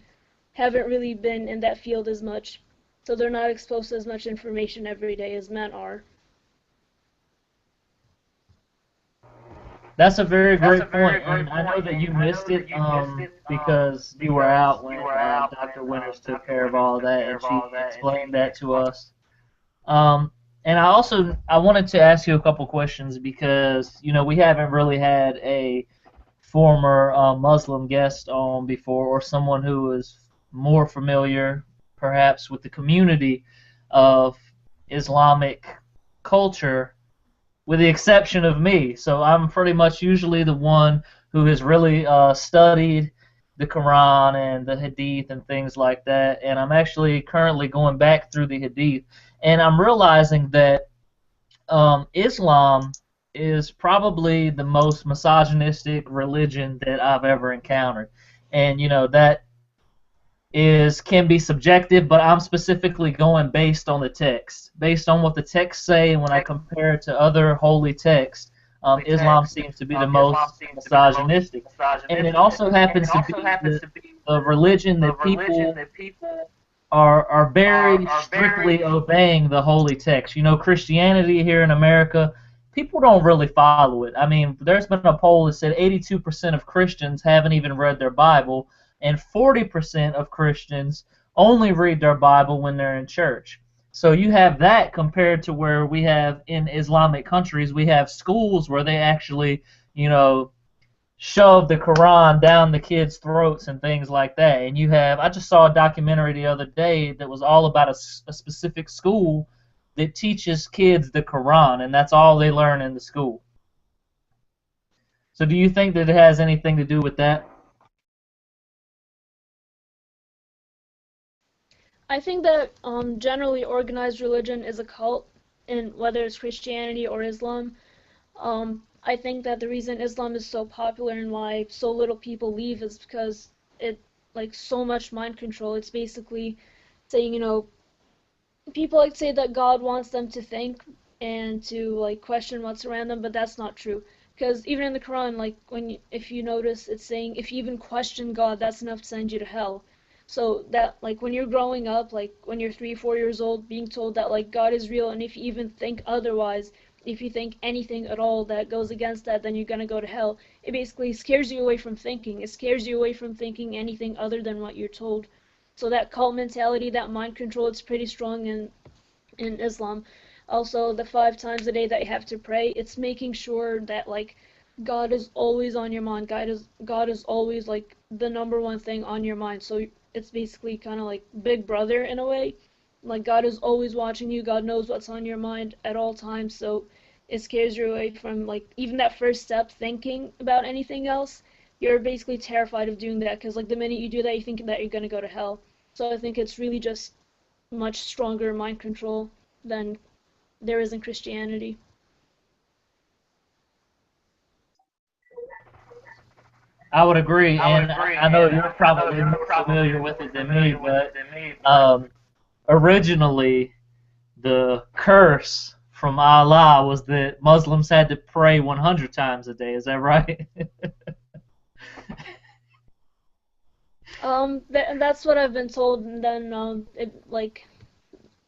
haven't really been in that field as much. So they're not exposed to as much information every day as men are. That's a very great point, and I know that you missed it because you were out when Dr. Winters took care of all of that, and she explained that to us. And I wanted to ask you a couple questions because we haven't really had a former Muslim guest on before, or someone who is more familiar, perhaps, with the community of Islamic culture, with the exception of me. So I'm pretty much usually the one who has really studied the Quran and the Hadith and things like that. And I'm actually currently going back through the Hadith, and I'm realizing that Islam is probably the most misogynistic religion that I've ever encountered. And that can be subjective, but I'm specifically going based on the text, based on what the texts say, and when I compare it to other holy texts, Islam seems to be the most misogynistic. And it also happens to be the religion that people are very strictly obeying the holy text. Christianity here in America, people don't really follow it. I mean, there's been a poll that said 82% of Christians haven't even read their Bible, and 40% of Christians only read their Bible when they're in church. So you have that compared to where we have in Islamic countries, we have schools where they actually, shove the Quran down the kids' throats and things like that. And I just saw a documentary the other day that was all about a specific school that teaches kids the Quran, and that's all they learn in the school. So do you think that it has anything to do with that? I think that generally organized religion is a cult, in whether it's Christianity or Islam. I think that the reason Islam is so popular and why so little people leave is because it like so much mind control. It's basically saying, people like to say that God wants them to think and to like question what's around them, but that's not true. Because even in the Quran, like if you notice, it's saying if you even question God, that's enough to send you to hell. So that like when you're growing up, like when you're 3, 4 years old, being told that like God is real, and if you even think otherwise, if you think anything at all that goes against that, then you're gonna go to hell. It basically scares you away from thinking. It scares you away from thinking anything other than what you're told. So that cult mentality, that mind control, it's pretty strong in Islam. Also, the 5 times a day that you have to pray, it's making sure that like God is always on your mind. God is always like the #1 thing on your mind. So it's basically kind of like Big Brother in a way. Like God is always watching you. God knows what's on your mind at all times. So it scares you away from like even that first step, thinking about anything else. You're basically terrified of doing that because like the minute you do that, you think that you're gonna go to hell. So I think it's really just much stronger mind control than there is in Christianity. I would agree, and I know you're probably more familiar with it than me, but originally the curse from Allah was that Muslims had to pray 100 times a day. Is that right? That's what I've been told, and then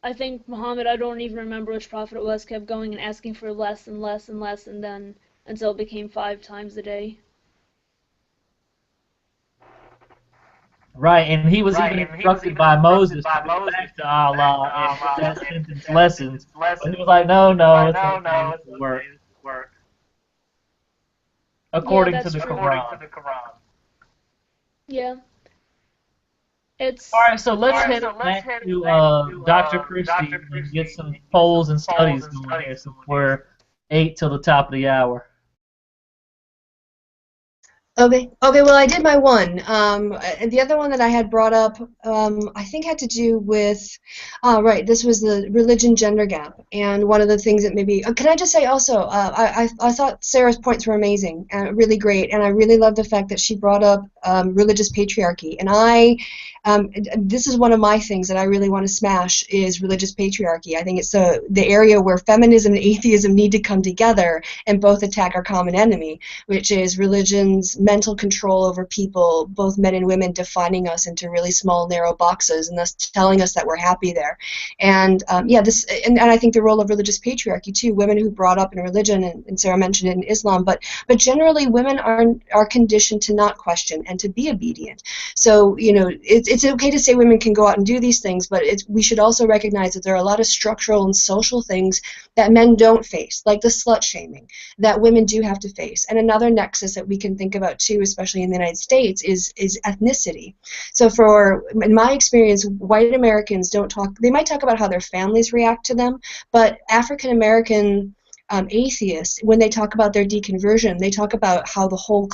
I think Muhammad, I don't even remember which prophet it was, kept going and asking for less and less and less, and then until it became 5 times a day. Right, and he was even instructed by Moses to go back to Allah and get that sentence lessons. But he was like, no, no, it's okay, this will work. Yeah, According to that's the true. Quran. Yeah, All it's right, so let's head back to Dr. Christie and get some polls and studies going here since we're 8 till the top of the hour. Okay. Okay. Well, I did my one. And the other one that I had brought up, I think had to do with, right. This was the religion gender gap, and one of the things that maybe. Can I just say also, I thought Sarah's points were amazing and really great, and I really love the fact that she brought up religious patriarchy, and this is one of my things that I really want to smash is religious patriarchy. I think it's the area where feminism and atheism need to come together and both attack our common enemy, which is religion's mental control over people, both men and women, defining us into really small, narrow boxes, and thus telling us that we're happy there. And and I think the role of religious patriarchy too. Women who brought up in religion, and Sarah mentioned it in Islam, but generally women are conditioned to not question and to be obedient. So it's okay to say women can go out and do these things, but we should also recognize that there are a lot of structural and social things that men don't face, like the slut shaming, that women do have to face. And another nexus that we can think about too, especially in the United States, is ethnicity. So in my experience, white Americans don't talk, they might talk about how their families react to them, but African American atheists, when they talk about their deconversion, they talk about how the whole,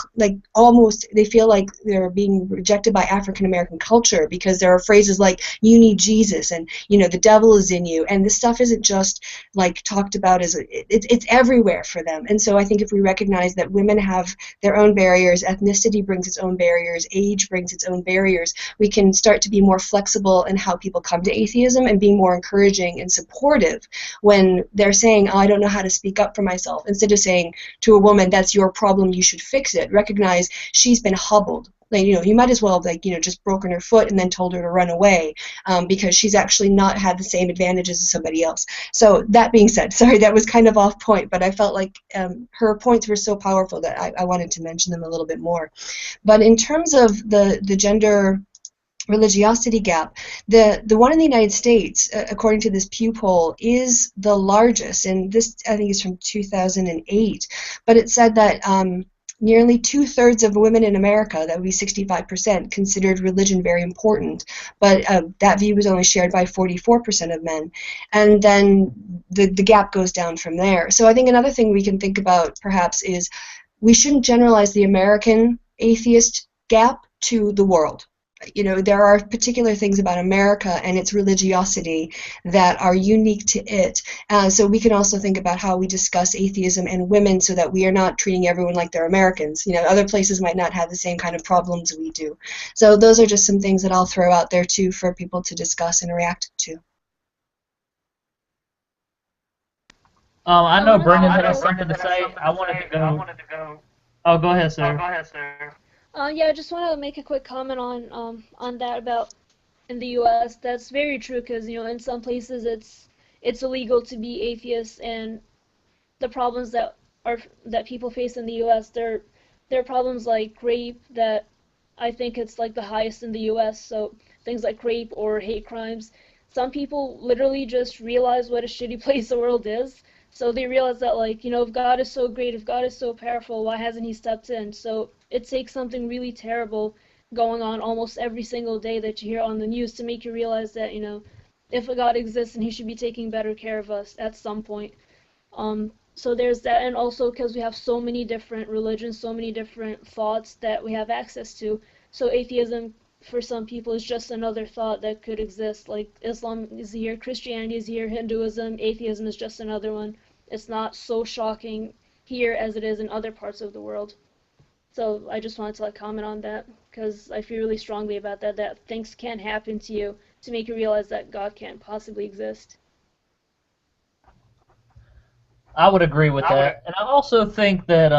almost, they feel like they're being rejected by African American culture because there are phrases like, you need Jesus, and, the devil is in you, and this stuff isn't just, talked about as, it's everywhere for them. And so I think if we recognize that women have their own barriers, ethnicity brings its own barriers, age brings its own barriers, we can start to be more flexible in how people come to atheism and being more encouraging and supportive when they're saying, oh, I don't know how to speak up for myself, instead of saying to a woman, that's your problem, you should fix it. Recognize she's been hobbled. You might as well have just broken her foot and then told her to run away, because she's actually not had the same advantages as somebody else. So that being said, sorry, that was kind of off point, but I felt like her points were so powerful that I wanted to mention them a little bit more. But in terms of the gender religiosity gap, the one in the United States, according to this Pew poll, is the largest, and this I think is from 2008, but it said that nearly 2/3 of women in America, that would be 65%, considered religion very important, but that view was only shared by 44% of men, and then the gap goes down from there. So I think another thing we can think about perhaps is we shouldn't generalize the American atheist gap to the world. There are particular things about America and its religiosity that are unique to it. So we can also think about how we discuss atheism and women so that we are not treating everyone like they're Americans. Other places might not have the same kind of problems we do. So those are just some things that I'll throw out there too for people to discuss and react to. I know Brendan had something to say. I wanted to go. Oh, go ahead, sir. Yeah, I just want to make a quick comment on that about in the U.S. That's very true because in some places it's illegal to be atheist, and the problems that people face in the U.S. There are problems like rape that I think it's like the highest in the U.S. So things like rape or hate crimes. Some people literally just realize what a shitty place the world is. So they realize that, if God is so great, if God is so powerful, why hasn't he stepped in? So it takes something really terrible going on almost every single day that you hear on the news to make you realize that, if a God exists, and he should be taking better care of us at some point. So there's that, and also because we have so many different religions, so many different thoughts that we have access to. So atheism, for some people, is just another thought that could exist. Like Islam is here, Christianity is here, Hinduism, atheism is just another one. It's not so shocking here as it is in other parts of the world. So I just wanted to comment on that because I feel really strongly about that things can happen to you to make you realize that God can't possibly exist. I would agree with that, and I also think that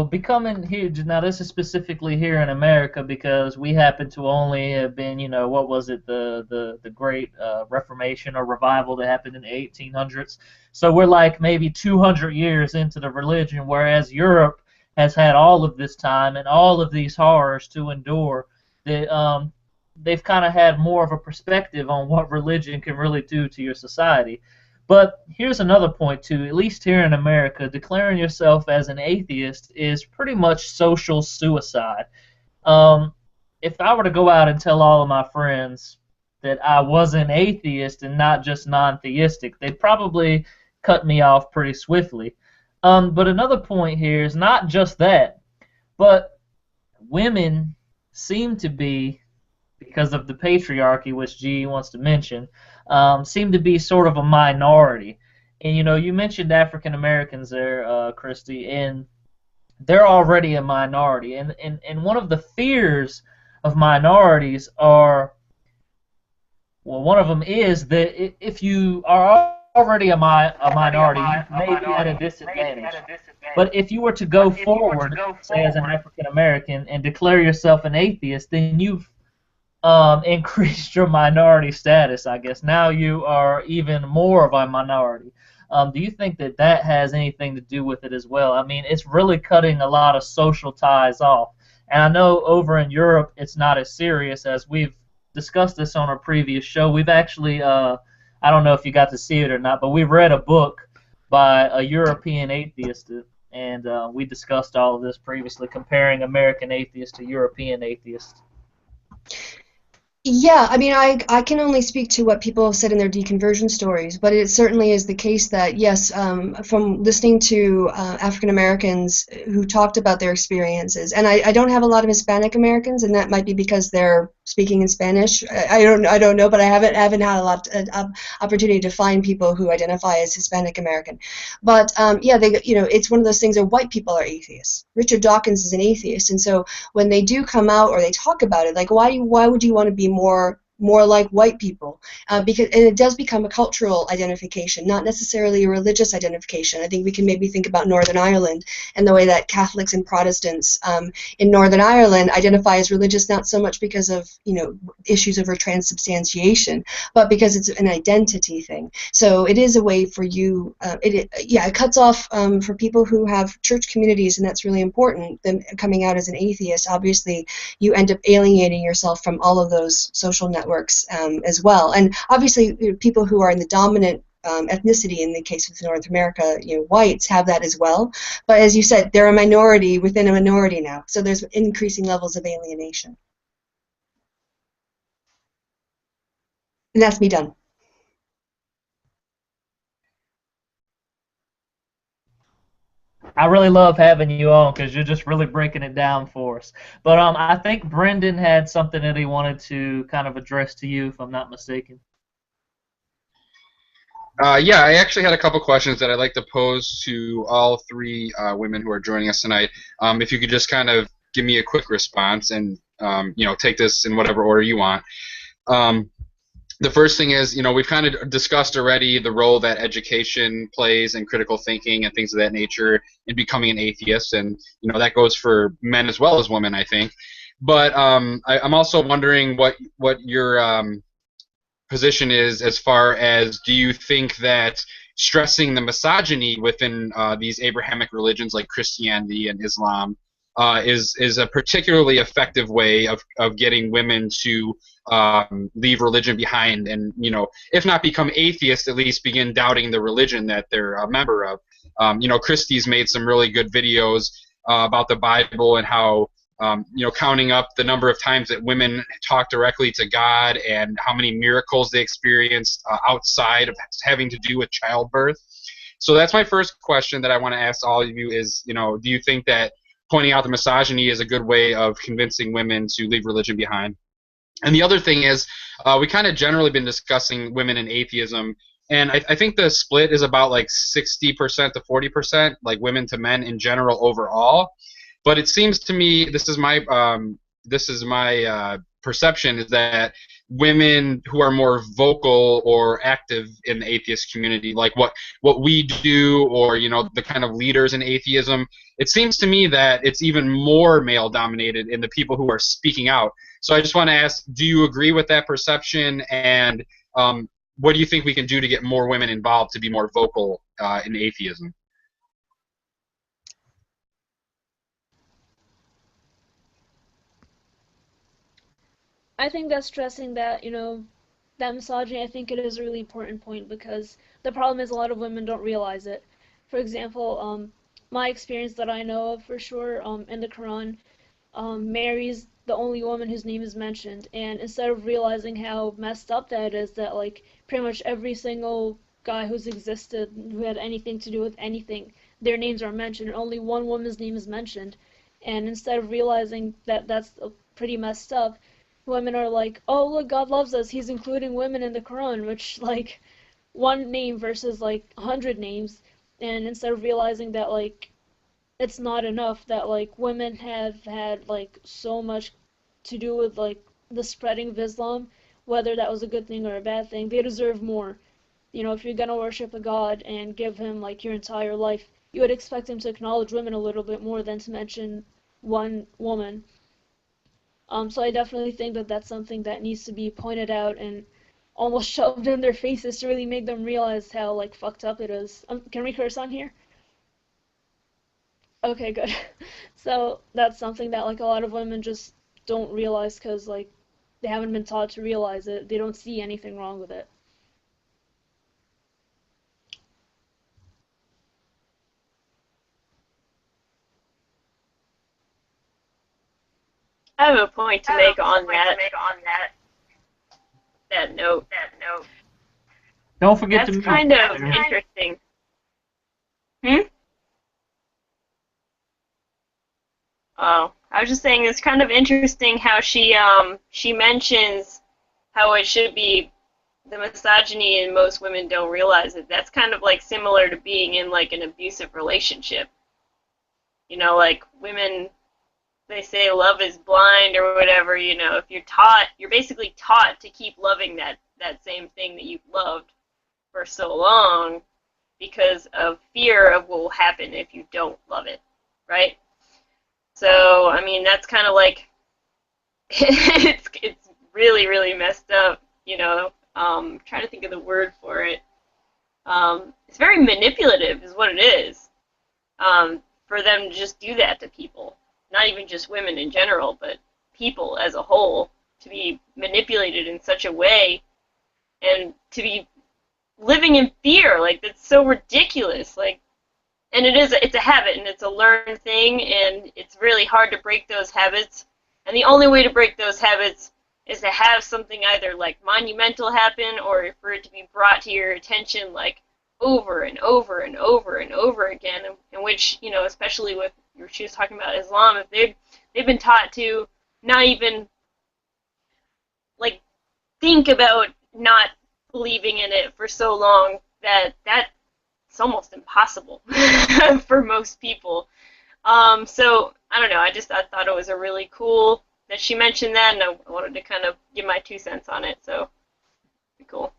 becoming here, now this is specifically here in America because we happen to only have been, what was it, the Great Reformation or Revival that happened in the 1800s. So we're like maybe 200 years into the religion, whereas Europe has had all of this time and all of these horrors to endure, that they've kind of had more of a perspective on what religion can really do to your society. But here's another point too. At least here in America, declaring yourself as an atheist is pretty much social suicide. If I were to go out and tell all of my friends that I was an atheist and not just non-theistic, they'd probably cut me off pretty swiftly. But another point here is not just that, but women seem to be, because of the patriarchy, which G wants to mention, seem to be sort of a minority. And you mentioned African Americans there, Kristi, and they're already a minority. And one of the fears of minorities are, well, one of them is that if you are already a minority, you may be at a disadvantage. But if you were to go forward, say as an African American, and declare yourself an atheist, then you've increased your minority status, I guess. Now you are even more of a minority. Do you think that that has anything to do with it as well? I mean, it's really cutting a lot of social ties off. And I know over in Europe it's not as serious, as we've discussed this on our previous show. We've actually, I don't know if you got to see it or not, but we've read a book by a European atheist, and we discussed all of this previously, comparing American atheists to European atheists. Yeah, I mean, I can only speak to what people have said in their deconversion stories, but it certainly is the case that, yes, from listening to African Americans who talked about their experiences, and I don't have a lot of Hispanic Americans, and that might be because they're speaking in Spanish. I don't know, but I haven't had a lot of opportunity to find people who identify as Hispanic American. But yeah, it's one of those things where white people are atheists. Richard Dawkins is an atheist, and so when they do come out or they talk about it, like why would you want to be more like white people, and it does become a cultural identification, not necessarily a religious identification. I think we can maybe think about Northern Ireland and the way that Catholics and Protestants in Northern Ireland identify as religious, not so much because of issues over transubstantiation, but because it's an identity thing. So it is a way for you. It cuts off for people who have church communities, and that's really important. Them coming out as an atheist, obviously, you end up alienating yourself from all of those social networks as well. And obviously, people who are in the dominant ethnicity, in the case of North America, whites, have that as well. But as you said, they're a minority within a minority now. So there's increasing levels of alienation. And that's me done. I really love having you on because you're just really breaking it down for us. But I think Brendan had something that he wanted to kind of address to you, if I'm not mistaken. Yeah, I actually had a couple questions that I'd like to pose to all three women who are joining us tonight. If you could just kind of give me a quick response and take this in whatever order you want. The first thing is, we've kind of discussed already the role that education plays in critical thinking and things of that nature in becoming an atheist, and that goes for men as well as women, I think. But I'm also wondering what your position is as far as, do you think that stressing the misogyny within these Abrahamic religions like Christianity and Islam is a particularly effective way of getting women to leave religion behind, and if not become atheists, at least begin doubting the religion that they're a member of. Kristi's made some really good videos about the Bible and how counting up the number of times that women talk directly to God and how many miracles they experienced outside of having to do with childbirth. So that's my first question that I want to ask all of you is, do you think that pointing out the misogyny is a good way of convincing women to leave religion behind? And the other thing is, we kind of generally been discussing women and atheism, and I think the split is about like 60% to 40%, like women to men in general overall. But it seems to me, this is my perception, is that women who are more vocal or active in the atheist community, like what we do, or the kind of leaders in atheism, it seems to me that it's even more male dominated in the people who are speaking out. So I just want to ask, do you agree with that perception, and what do you think we can do to get more women involved to be more vocal in atheism? I think that stressing that, that misogyny, I think it is a really important point because the problem is a lot of women don't realize it. For example, my experience that I know of for sure, in the Quran, Mary's the only woman whose name is mentioned, and instead of realizing how messed up that is, that like pretty much every single guy who's existed who had anything to do with anything, their names are mentioned, and only one woman's name is mentioned. And instead of realizing that that's pretty messed up, women are like, oh look, God loves us, he's including women in the Quran, which like one name versus like 100 names. And instead of realizing that like it's not enough, that like women have had like so much to do with like the spreading of Islam, whether that was a good thing or a bad thing, they deserve more. If you're gonna worship a god and give him like your entire life, you would expect him to acknowledge women a little bit more than to mention one woman. So I definitely think that that's something that needs to be pointed out and almost shoved in their faces to really make them realize how like fucked up it is. Can we curse on here? Okay, good. So that's something that like a lot of women just don't realize because like they haven't been taught to realize it. They don't see anything wrong with it. I have a point to make on that note. Don't forget That's to kind of interesting. Oh, I was just saying it's kind of interesting how she mentions how it should be the misogyny and most women don't realize it. That's kind of like similar to being in like an abusive relationship. Like women, they say love is blind or whatever, if you're basically taught to keep loving that same thing that you've loved for so long because of fear of what will happen if you don't love it, right? So, I mean, that's kind of like, it's really, really messed up, I'm trying to think of the word for it. It's very manipulative is what it is, for them to just do that to people. Not even just women in general, but people as a whole, to be manipulated in such a way and to be living in fear. Like, that's so ridiculous. Like, and it's a habit and it's a learned thing, and it's really hard to break those habits. And the only way to break those habits is to have something either like monumental happen or for it to be brought to your attention like over and over and over and over again, in which, especially with, she was talking about Islam, if they've been taught to not even like think about not believing in it for so long that it's almost impossible for most people. So I don't know. I thought it was a really cool that she mentioned that, and I wanted to kind of give my 2 cents on it. So pretty cool.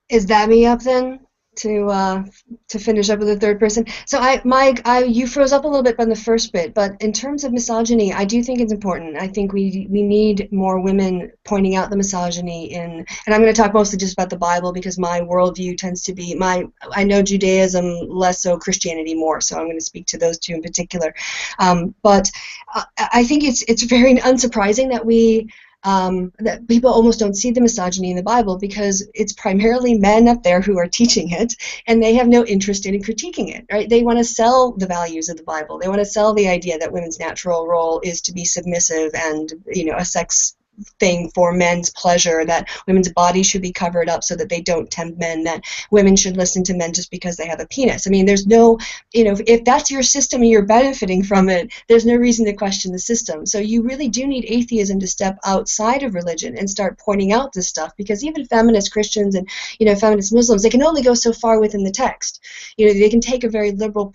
Is that me up then to finish up with the third person? So you froze up a little bit on the first bit, but in terms of misogyny, I do think it's important. I think we need more women pointing out the misogyny and I'm going to talk mostly just about the Bible because my worldview tends to be I know Judaism less so, Christianity more, so I'm going to speak to those two in particular. But I think it's very unsurprising that people almost don't see the misogyny in the Bible because it's primarily men up there who are teaching it, and they have no interest in critiquing it, right? They want to sell the values of the Bible. They want to sell the idea that women's natural role is to be submissive and, a sex thing for men's pleasure, that women's bodies should be covered up so that they don't tempt men, that women should listen to men just because they have a penis. I mean, there's no, if that's your system and you're benefiting from it, there's no reason to question the system. So you really do need atheism to step outside of religion and start pointing out this stuff, because even feminist Christians and, feminist Muslims, they can only go so far within the text. They can take a very liberal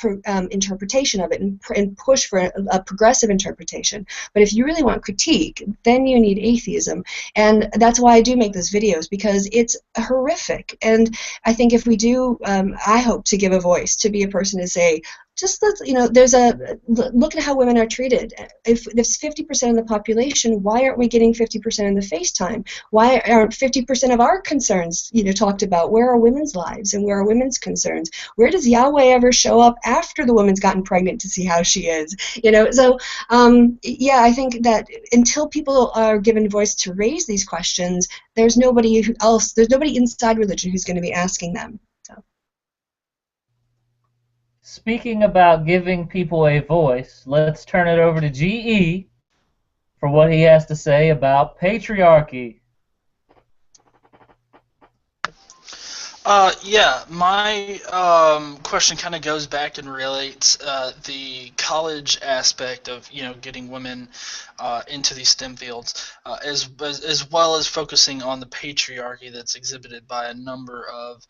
interpretation of it and push for a progressive interpretation. But if you really want critique, then you need atheism, and that's why I do make those videos, because it's horrific. And I think if we do, I hope to give a voice to be a person to say, just there's look at how women are treated. If there's 50% of the population, why aren't we getting 50% of the face time? Why aren't 50% of our concerns talked about? Where are women's lives and where are women's concerns? Where does Yahweh ever show up after the woman's gotten pregnant to see how she is? So yeah, I think that until people are given voice to raise these questions, there's nobody inside religion who's going to be asking them. So. Speaking about giving people a voice, let's turn it over to GE for what he has to say about patriarchy. Yeah, my question kind of goes back and relates the college aspect of getting women into these STEM fields, as well as focusing on the patriarchy that's exhibited by a number of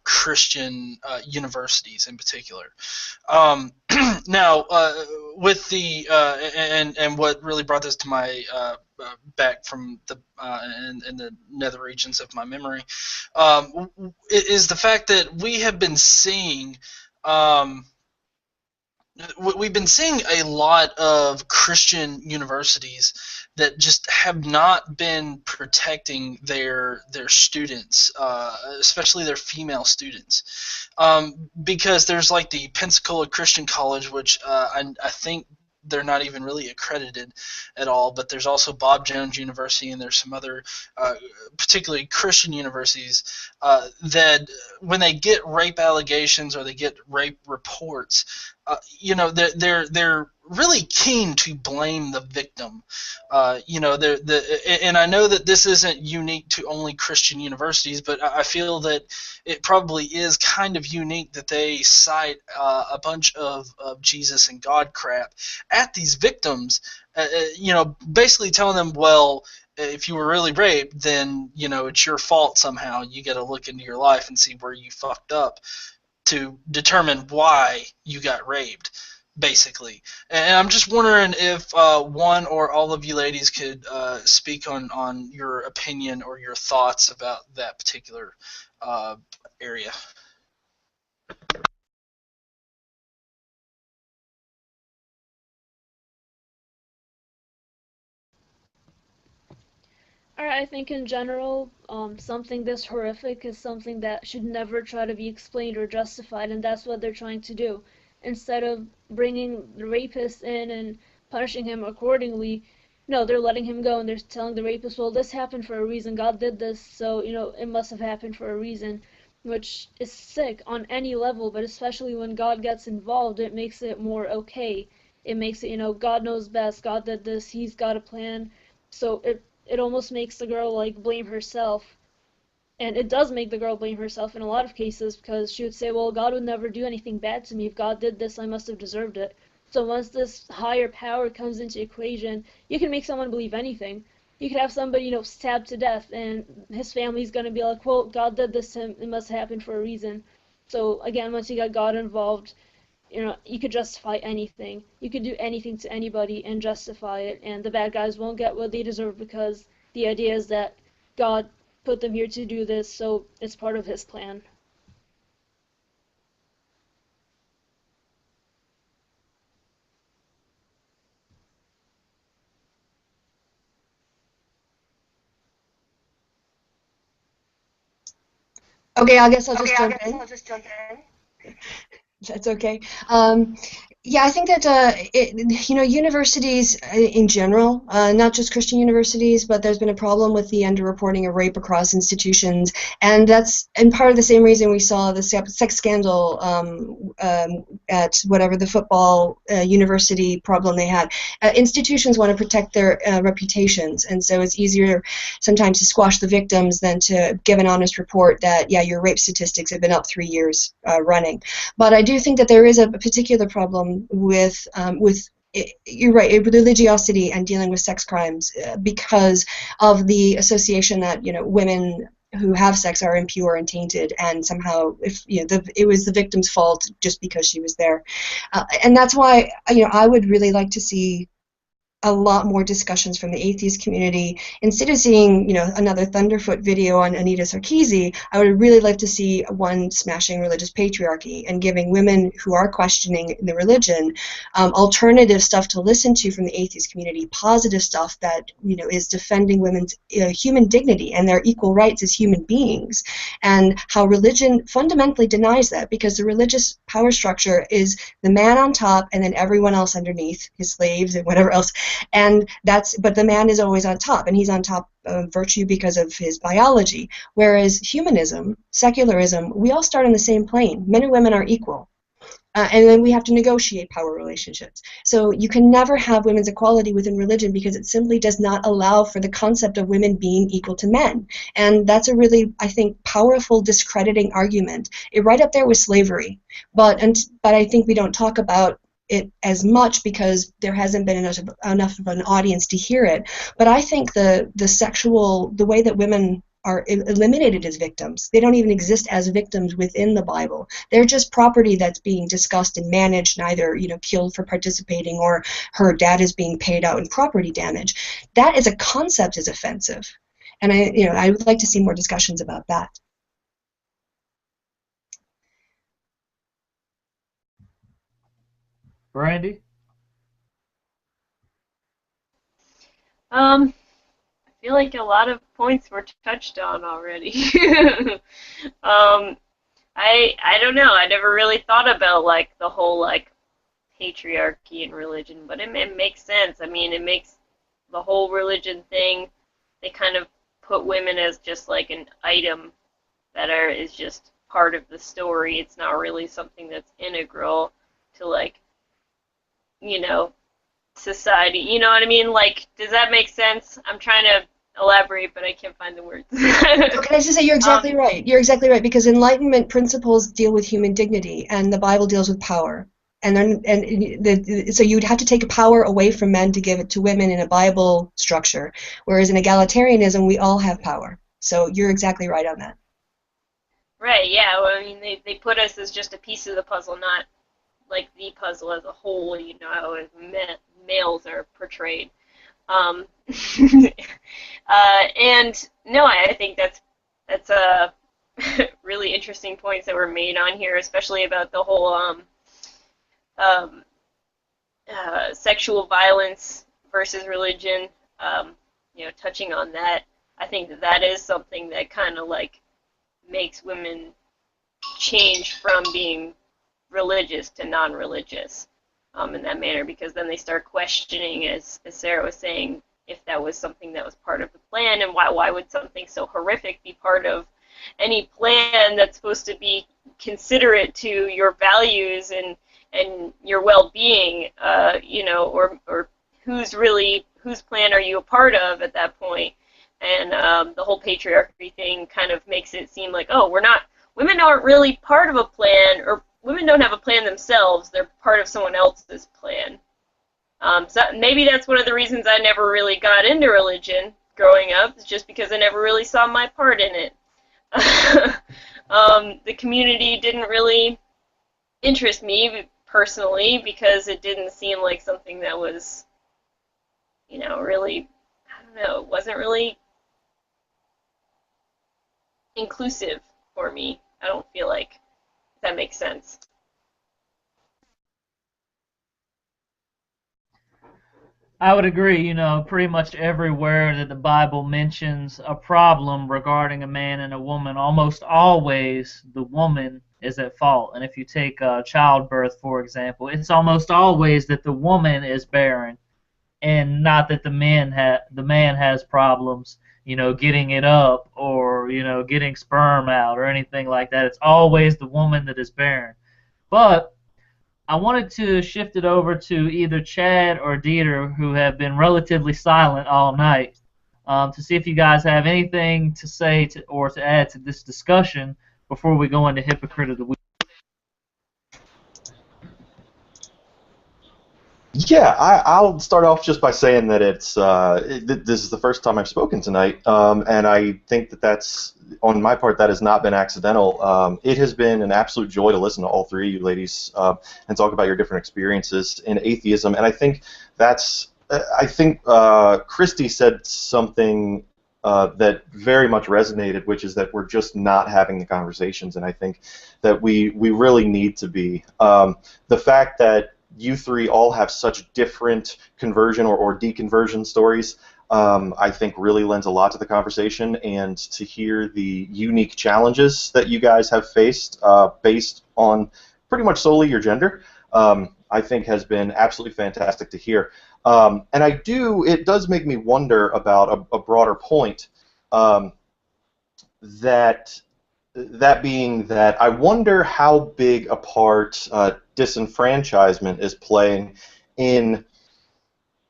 Christian universities in particular. Now, with the and what really brought this to my back from the in the nether regions of my memory is the fact that we have been seeing we've been seeing a lot of Christian universities that just have not been protecting their students, especially their female students, because there's like the Pensacola Christian College, which I think they're not even really accredited at all, but there's also Bob Jones University, and there's some other particularly Christian universities that when they get rape allegations or they get rape reports, they're really keen to blame the victim. And I know that this isn't unique to only Christian universities, but I feel that it probably is kind of unique that they cite a bunch of Jesus and God crap at these victims, basically telling them, well, if you were really raped, then it's your fault somehow. You got to look into your life and see where you fucked up to determine why you got raped, basically. And I'm just wondering if one or all of you ladies could speak on your opinion or your thoughts about that particular area. Alright, I think in general, something this horrific is something that should never try to be explained or justified, and that's what they're trying to do. Instead of bringing the rapist in and punishing him accordingly, no, they're letting him go, and they're telling the rapist, well, this happened for a reason, God did this, so, it must have happened for a reason, which is sick on any level, but especially when God gets involved, it makes it more okay. It makes it, God knows best, God did this, he's got a plan, so it almost makes the girl like blame herself, and it does make the girl blame herself in a lot of cases, because she would say, well, God would never do anything bad to me. If God did this, I must have deserved it. So once this higher power comes into equation, you can make someone believe anything. You could have somebody stabbed to death, and his family's going to be like, well, God did this to him, it must happen for a reason. So again, once you got God involved, you could justify anything. You could do anything to anybody and justify it, and the bad guys won't get what they deserve, because the idea is that God put them here to do this, so it's part of his plan. Okay, I guess I'll just jump in. That's okay. Yeah, I think that universities in general, not just Christian universities, but there's been a problem with the underreporting of rape across institutions, and that's in part of the same reason we saw the sex scandal at whatever the football university problem they had. Institutions want to protect their reputations, and so it's easier sometimes to squash the victims than to give an honest report that, yeah, your rape statistics have been up 3 years running. But I do think that there is a particular problem with you're right, religiosity and dealing with sex crimes because of the association that women who have sex are impure and tainted, and somehow if it was the victim's fault just because she was there, and that's why I would really like to see a lot more discussions from the atheist community. Instead of seeing, another Thunderfoot video on Anita Sarkeesian, I would really like to see one smashing religious patriarchy and giving women who are questioning the religion alternative stuff to listen to from the atheist community, positive stuff that is defending women's human dignity and their equal rights as human beings, and how religion fundamentally denies that, because the religious power structure is the man on top and then everyone else underneath, his slaves and whatever else. But the man is always on top, and he's on top of virtue because of his biology. Whereas humanism, secularism, we all start on the same plane. Men and women are equal. And then we have to negotiate power relationships. So you can never have women's equality within religion because it simply does not allow for the concept of women being equal to men. And that's a really, I think, powerful discrediting argument. Right up there with slavery. But I think we don't talk about it as much because there hasn't been enough of an audience to hear it. But I think the way that women are eliminated as victims. They don't even exist as victims within the Bible. They're just property that's being discussed and managed, and either killed for participating or her dad is being paid out in property damage. That as a concept is offensive, and I would like to see more discussions about that. Brandy? I feel like a lot of points were touched on already. I don't know. I never really thought about the whole patriarchy in religion, but it makes sense. I mean, it makes the whole religion thing. They kind of put women as just an item that is just part of the story. It's not really something that's integral to society. You know what I mean? Does that make sense? I'm trying to elaborate, but I can't find the words. So can I just say you're exactly right. You're exactly right, because Enlightenment principles deal with human dignity, and the Bible deals with power. So you'd have to take power away from men to give it to women in a Bible structure, whereas in egalitarianism we all have power. So you're exactly right on that. Right. Yeah. Well, I mean, they put us as just a piece of the puzzle, not the puzzle as a whole. How males are portrayed. And no, I think that's a really interesting points that were made on here, especially about the whole sexual violence versus religion. Touching on that, I think that is something that kind of makes women change from being religious to non-religious. In that manner, because then they start questioning, as Sarah was saying, if that was something that was part of the plan, and why would something so horrific be part of any plan that's supposed to be considerate to your values and your well-being, or whose plan are you a part of at that point? And the whole patriarchy thing kind of makes it seem like, women aren't really part of a plan, or women don't have a plan themselves. They're part of someone else's plan. So maybe that's one of the reasons I never really got into religion growing up, is just because I never really saw my part in it. The community didn't really interest me personally, because it didn't seem like something that was, really, I don't know, it wasn't really inclusive for me. I don't feel like. That makes sense. I would agree. Pretty much everywhere that the Bible mentions a problem regarding a man and a woman, almost always the woman is at fault. And if you take childbirth, for example, it's almost always that the woman is barren, and not that the man has problems, getting it up, or getting sperm out or anything like that. It's always the woman that is barren. But I wanted to shift it over to either Chad or Dieter, who have been relatively silent all night, to see if you guys have anything to say or to add to this discussion before we go into Hypocrite of the Week. Yeah, I'll start off just by saying that this is the first time I've spoken tonight, and I think that's, on my part, that has not been accidental. It has been an absolute joy to listen to all three of you ladies and talk about your different experiences in atheism, and I think that's I think Kristi said something that very much resonated, which is that we're just not having the conversations, and I think that we really need to be. The fact that you three all have such different conversion or deconversion stories, I think really lends a lot to the conversation, and to hear the unique challenges that you guys have faced based on pretty much solely your gender, I think has been absolutely fantastic to hear. And it does make me wonder about a broader point, that being that I wonder how big a part disenfranchisement is playing in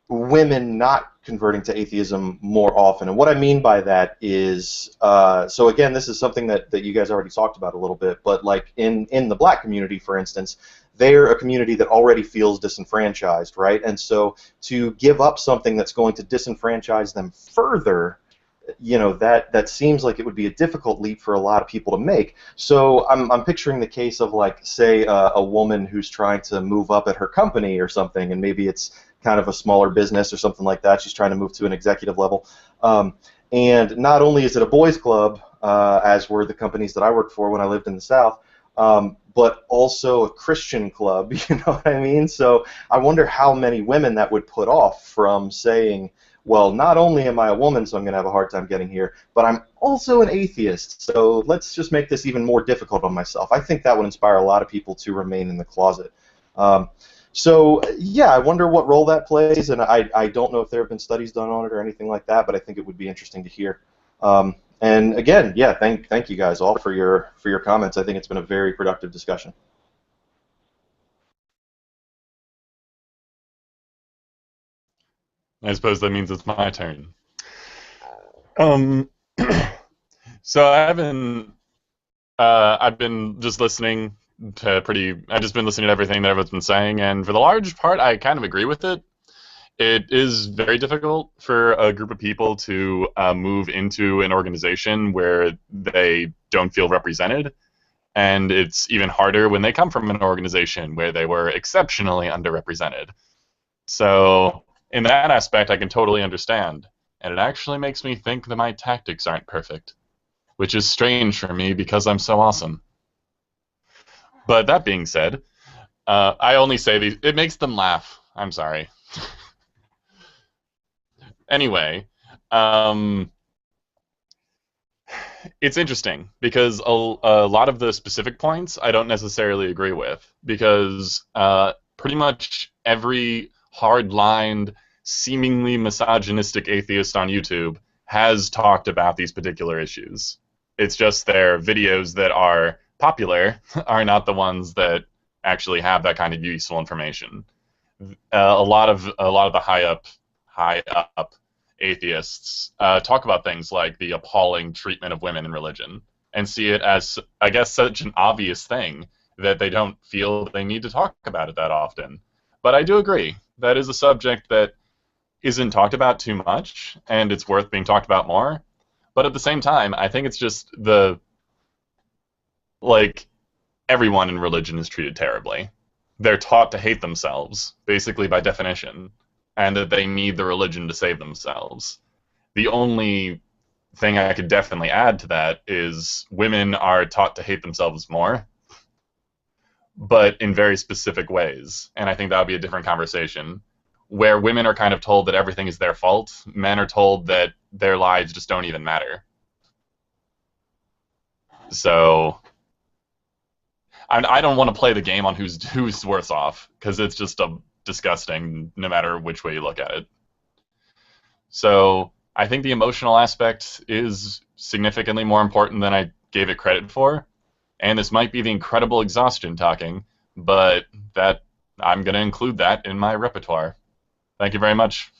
women not converting to atheism more often. And what I mean by that is, so again, this is something that you guys already talked about a little bit, but like in the black community, for instance, they're a community that already feels disenfranchised, right? And so to give up something that's going to disenfranchise them further, that seems like it would be a difficult leap for a lot of people to make. So I'm picturing the case of, like, say, a woman who's trying to move up at her company or something, and maybe it's kind of a smaller business or something like that. She's trying to move to an executive level. And not only is it a boys' club, as were the companies that I worked for when I lived in the South, but also a Christian club, you know what I mean? So I wonder how many women that would put off from saying, well, not only am I a woman, so I'm going to have a hard time getting here, but I'm also an atheist, so let's just make this even more difficult on myself. I think that would inspire a lot of people to remain in the closet. So, yeah, I wonder what role that plays, and I don't know if there have been studies done on it or anything like that, but I think it would be interesting to hear. And again, yeah, thank you guys all for your comments. I think it's been a very productive discussion. I suppose that means it's my turn. So I've been just listening to I've just been listening to everything that everyone's been saying, and for the large part, I kind of agree with it. It is very difficult for a group of people to move into an organization where they don't feel represented, and it's even harder when they come from an organization where they were exceptionally underrepresented. So in that aspect, I can totally understand, and it actually makes me think that my tactics aren't perfect, which is strange for me because I'm so awesome. But that being said, I only say these, it makes them laugh. I'm sorry. Anyway, it's interesting because a lot of the specific points I don't necessarily agree with, because pretty much every hard-lined, seemingly misogynistic atheist on YouTube has talked about these particular issues. It's just their videos that are popular are not the ones that actually have that kind of useful information. A lot of the high up atheists talk about things like the appalling treatment of women in religion and see it as, I guess, such an obvious thing that they don't feel they need to talk about it that often. But I do agree. That is a subject that isn't talked about too much, and it's worth being talked about more. But at the same time, I think it's just everyone in religion is treated terribly. They're taught to hate themselves, basically by definition, and that they need the religion to save themselves. The only thing I could definitely add to that is women are taught to hate themselves more, but in very specific ways. And I think that would be a different conversation, where women are kind of told that everything is their fault. Men are told that their lives just don't even matter. So I don't want to play the game on who's worse off, because it's just disgusting no matter which way you look at it. So I think the emotional aspect is significantly more important than I gave it credit for. And this might be the incredible exhaustion talking, but that I'm going to include that in my repertoire. Thank you very much.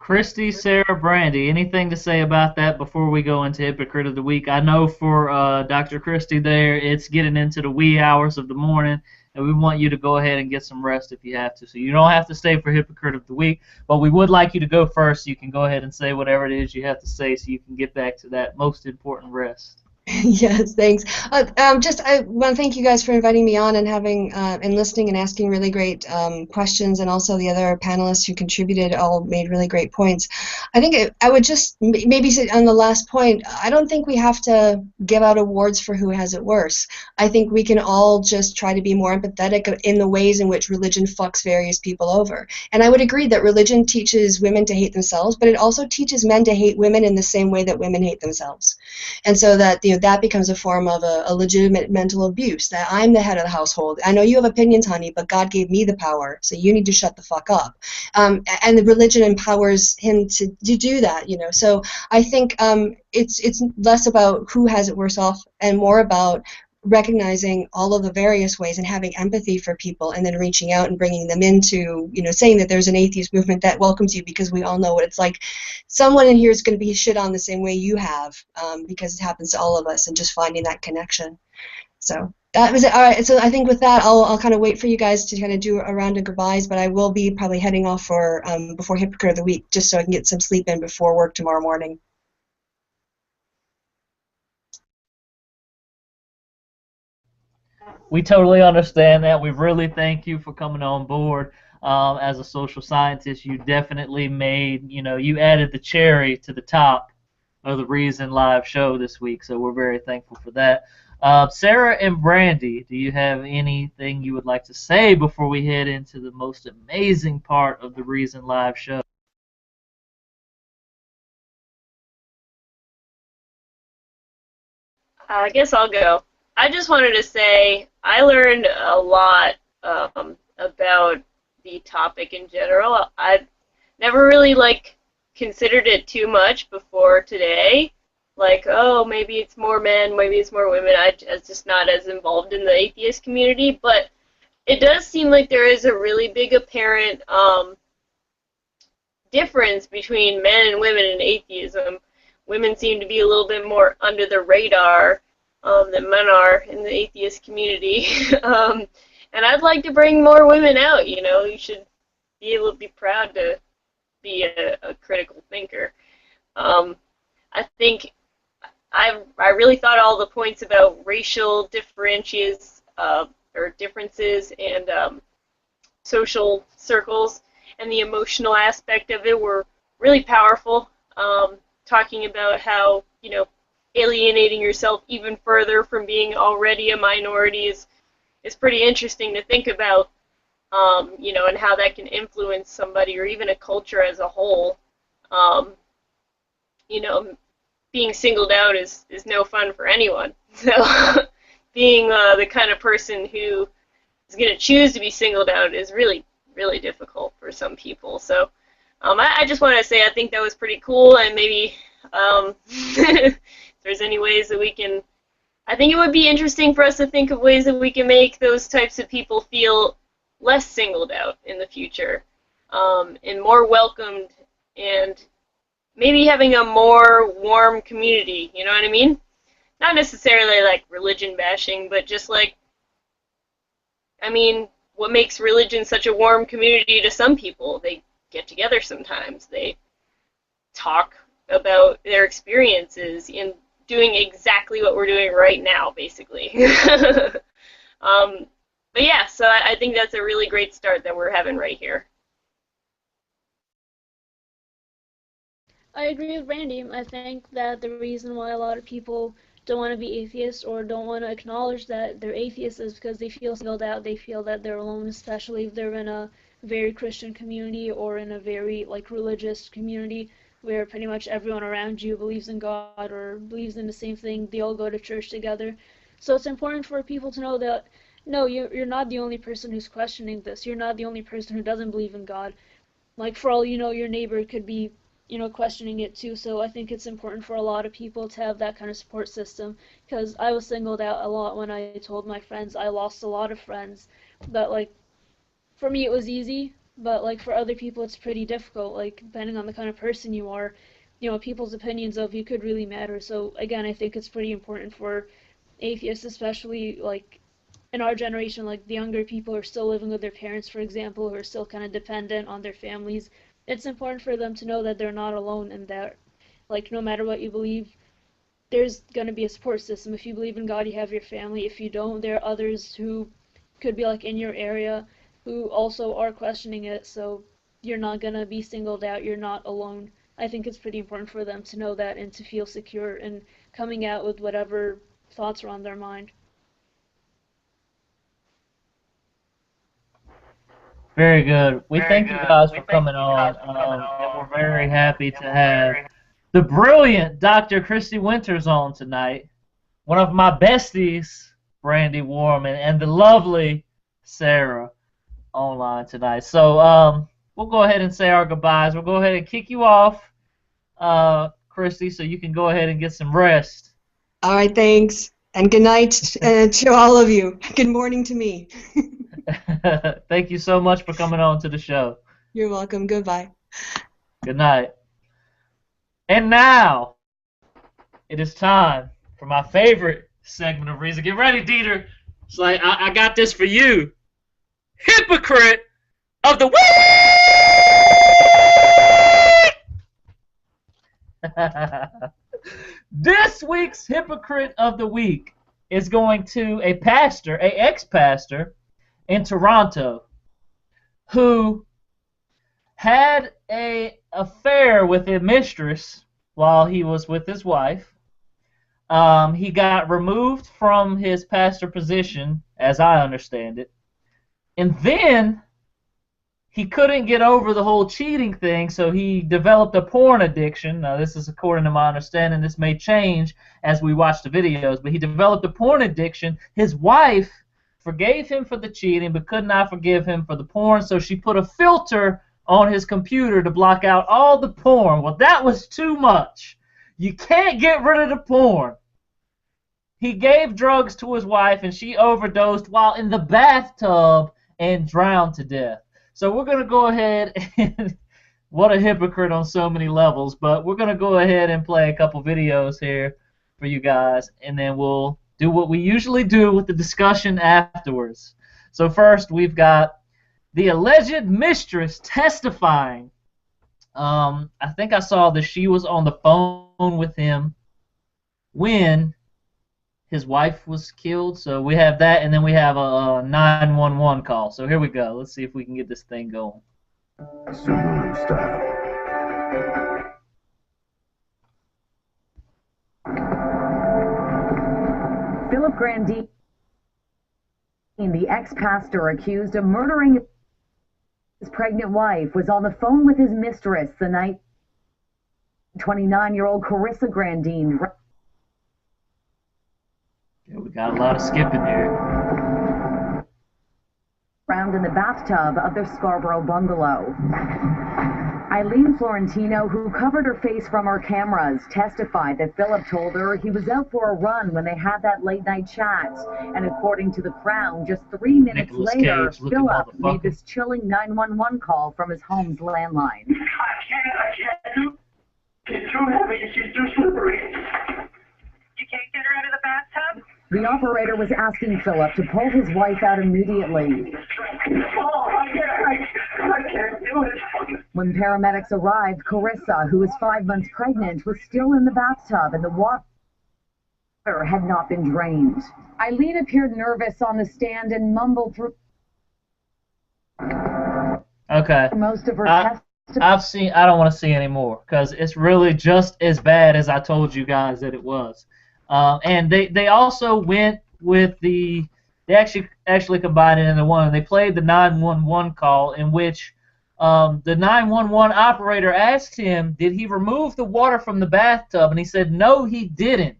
Kristi, Sarah, Brandy, anything to say about that before we go into Hypocrite of the Week? I know for Dr. Kristi there, it's getting into the wee hours of the morning, and we want you to go ahead and get some rest if you have to. So you don't have to stay for Hypocrite of the Week, but we would like you to go first so you can go ahead and say whatever it is you have to say so you can get back to that most important rest. Yes, thanks. I want to thank you guys for inviting me on and having and listening and asking really great questions, and also the other panelists who contributed all made really great points. I think I would just maybe say on the last point, I don't think we have to give out awards for who has it worse. I think we can all just try to be more empathetic in the ways in which religion fucks various people over. And I would agree that religion teaches women to hate themselves, but it also teaches men to hate women in the same way that women hate themselves. And so that that becomes a form of a legitimate mental abuse, that I'm the head of the household. I know you have opinions, honey, but God gave me the power, so you need to shut the fuck up. And the religion empowers him to do that, So I think it's less about who has it worse off and more about recognizing all of the various ways and having empathy for people, and then reaching out and bringing them into, saying that there's an atheist movement that welcomes you, because we all know what it's like. Someone in here is going to be shit on the same way you have, because it happens to all of us, and just finding that connection. So that was it. All right, so I think with that, I'll kind of wait for you guys to kind of do a round of goodbyes, but I will be probably heading off for before Hypocrite of the Week, just so I can get some sleep in before work tomorrow morning. We totally understand that. We really thank you for coming on board. As a social scientist, you definitely made, you added the cherry to the top of the Reason Live show this week, so we're very thankful for that. Sarah and Brandy, do you have anything you would like to say before we head into the most amazing part of the Reason Live show? I guess I'll go. I just wanted to say I learned a lot about the topic in general. I never really considered it too much before today. Oh, maybe it's more men, maybe it's more women. I'm just not as involved in the atheist community, but it does seem like there is a really big apparent difference between men and women in atheism. Women seem to be a little bit more under the radar than men are in the atheist community. And I'd like to bring more women out, You should be able to be proud to be a critical thinker. I think I really thought all the points about racial differentiations or differences and social circles and the emotional aspect of it were really powerful. Talking about how, alienating yourself even further from being already a minority is pretty interesting to think about, and how that can influence somebody or even a culture as a whole. Being singled out is no fun for anyone. So being the kind of person who is going to choose to be singled out is really, really difficult for some people. So I just want to say I think that was pretty cool, and maybe if there's any ways that we can, I think it would be interesting for us to think of ways that we can make those types of people feel less singled out in the future, and more welcomed, and maybe having a more warm community, you know what I mean? Not necessarily religion bashing, but just what makes religion such a warm community to some people? They get together sometimes, they talk about their experiences in doing exactly what we're doing right now, basically. But yeah, so I think that's a really great start that we're having right here. I agree with Brandy. I think that the reason why a lot of people don't want to be atheists or don't want to acknowledge that they're atheists is because they feel singled out. They feel that they're alone, especially if they're in a very Christian community or in a very religious community where pretty much everyone around you believes in God or believes in the same thing. They all go to church together. So it's important for people to know that no, you're not the only person who's questioning this. You're not the only person who doesn't believe in God. For all you know, your neighbor could be questioning it too. So I think it's important for a lot of people to have that kind of support system, because I was singled out a lot when I told my friends. I lost a lot of friends, but for me it was easy, but for other people it's pretty difficult, depending on the kind of person you are, people's opinions of you could really matter. So again, I think it's pretty important for atheists, especially in our generation, the younger people who are still living with their parents, for example, who are still kind of dependent on their families. It's important for them to know that they're not alone, and that no matter what you believe, there's going to be a support system. If you believe in God, you have your family. If you don't, there are others who could be like in your area who also are questioning it, so you're not going to be singled out. You're not alone. I think it's pretty important for them to know that and to feel secure in coming out with whatever thoughts are on their mind. Very good. We thank you guys for coming on, and we're very happy to have the brilliant Dr. Kristi Winters on tonight, one of my besties, Brandy Warman, and the lovely Sarah online tonight. So we'll go ahead and say our goodbyes. We'll go ahead and kick you off, Kristi, so you can go ahead and get some rest. All right, thanks. And good night to all of you. Good morning to me. Thank you so much for coming on to the show. You're welcome. Goodbye. Good night. And now, it is time for my favorite segment of Reason. Get ready, Dieter. It's like, I got this for you. Hypocrite of the week! This week's Hypocrite of the Week is going to a pastor, a ex-pastor in Toronto, who had an affair with a mistress while he was with his wife. He got removed from his pastor position, as I understand it. And then he couldn't get over the whole cheating thing, so he developed a porn addiction. Now, this is according to my understanding. This may change as we watch the videos, but he developed a porn addiction. His wife forgave him for the cheating, but could not forgive him for the porn, so she put a filter on his computer to block out all the porn. Well, that was too much. You can't get rid of the porn. He gave drugs to his wife, and she overdosed while in the bathtub and drowned to death. So we're going to go ahead and what a hypocrite on so many levels, but we're going to go ahead and play a couple videos here for you guys, and then we'll do what we usually do with the discussion afterwards. So first, we've got the alleged mistress testifying. I think I saw that she was on the phone with him when his wife was killed. So we have that, and then we have a 911 call. So here we go. Let's see if we can get this thing going. Subaru style. Philip Grandin, the ex-pastor accused of murdering his pregnant wife, was on the phone with his mistress the night 29-year-old Carissa Grandin. Yeah, we got a lot of skipping here. Drowned in the bathtub of their Scarborough bungalow. Eileen Florentino, who covered her face from her cameras, testified that Philip told her he was out for a run when they had that late-night chat. And according to the Crown, just 3 minutes later, Philip made this chilling 911 call from his home's landline. I can't. It's too heavy. She's too slippery. You can't get her out of the bathtub? The operator was asking Philip to pull his wife out immediately. Oh, I can't do it. When paramedics arrived, Carissa, who was 5 months pregnant, was still in the bathtub and the water had not been drained. Eileen appeared nervous on the stand and mumbled through most of her testimony. I don't want to see any more because it's really just as bad as I told you guys that it was. And they also went with they actually combined it into one, and they played the 911 call in which the 911 operator asked him, did he remove the water from the bathtub? And he said, no, he didn't.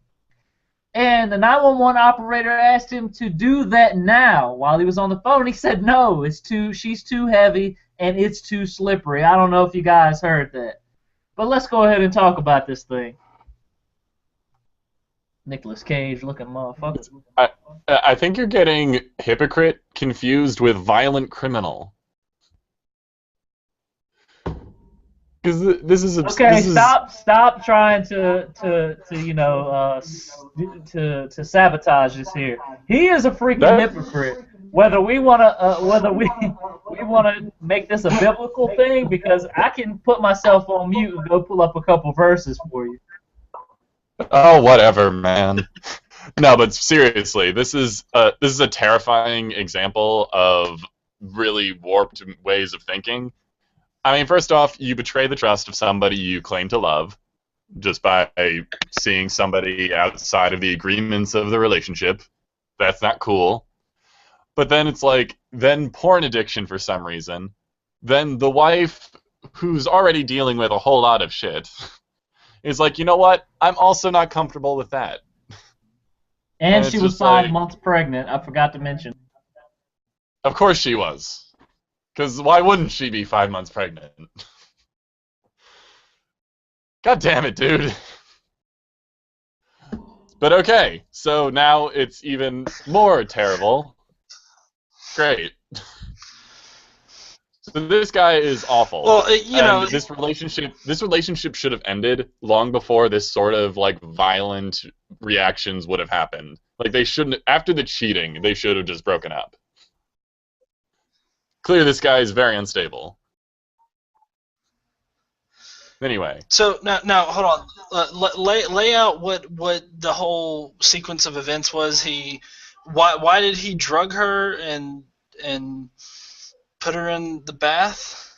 And the 911 operator asked him to do that now while he was on the phone. And he said, no, she's too heavy and it's too slippery. I don't know if you guys heard that. But let's go ahead and talk about this thing. Nicolas Cage looking motherfucker. I think you're getting hypocrite confused with violent criminal. Because this is Stop trying to sabotage this here. He is a freaking hypocrite. Whether we wanna make this a biblical thing, because I can put myself on mute and go pull up a couple verses for you. Oh, whatever, man. No, but seriously, this is a terrifying example of really warped ways of thinking. I mean, first off, you betray the trust of somebody you claim to love just by seeing somebody outside of the agreements of the relationship. That's not cool. But then it's like, then porn addiction for some reason. Then the wife, who's already dealing with a whole lot of shit, is like, you know what? I'm also not comfortable with that. And she was 5 months pregnant. I forgot to mention. Of course she was. Because why wouldn't she be 5 months pregnant? God damn it, dude. But okay, so now it's even more terrible. Great. So this guy is awful. Well, you know, this relationship should have ended long before this sort of like violent reactions would have happened. Like they shouldn't, after the cheating, they should have just broken up. Clearly this guy is very unstable. Anyway. So now hold on. Lay out what the whole sequence of events was. Why did he drug her and put her in the bath?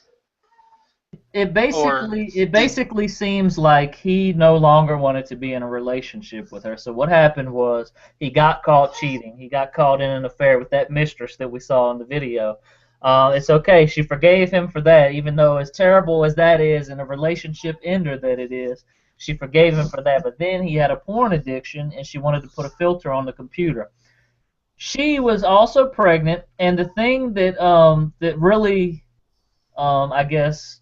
It basically seems like he no longer wanted to be in a relationship with her. So what happened was he got caught cheating. He got caught in an affair with that mistress that we saw in the video. It's okay. She forgave him for that, even though as terrible as that is and a relationship ender that it is, she forgave him for that. But then he had a porn addiction, and she wanted to put a filter on the computer. She was also pregnant, and the thing that that really, I guess,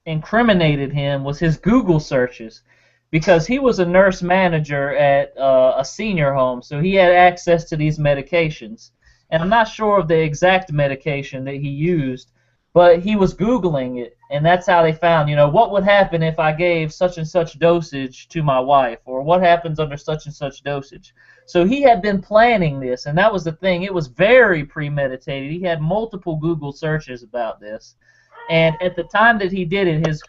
incriminated him was his Google searches, because he was a nurse manager at a senior home, so he had access to these medications. And I'm not sure of the exact medication that he used, but he was Googling it, and that's how they found, you know, what would happen if I gave such and such dosage to my wife, or what happens under such and such dosage. So he had been planning this, and that was the thing. It was very premeditated. He had multiple Google searches about this. And at the time that he did it,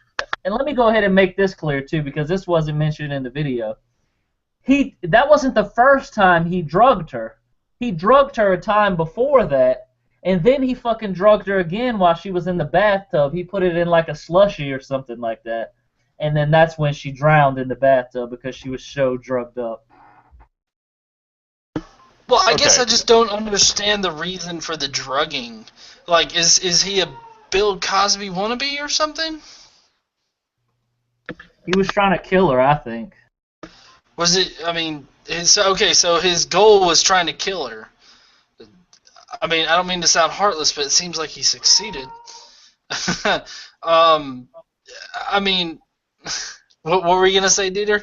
and let me go ahead and make this clear, too, because this wasn't mentioned in the video. That wasn't the first time he drugged her. He drugged her a time before that, and then he fucking drugged her again while she was in the bathtub. He put it in like a slushie or something like that. And then that's when she drowned in the bathtub because she was so drugged up. Well, I guess I just don't understand the reason for the drugging. Like, is he a Bill Cosby wannabe or something? He was trying to kill her, I think. Was it, I mean, so his goal was trying to kill her. I mean, I don't mean to sound heartless, but it seems like he succeeded. I mean, what were you going to say, Dieter?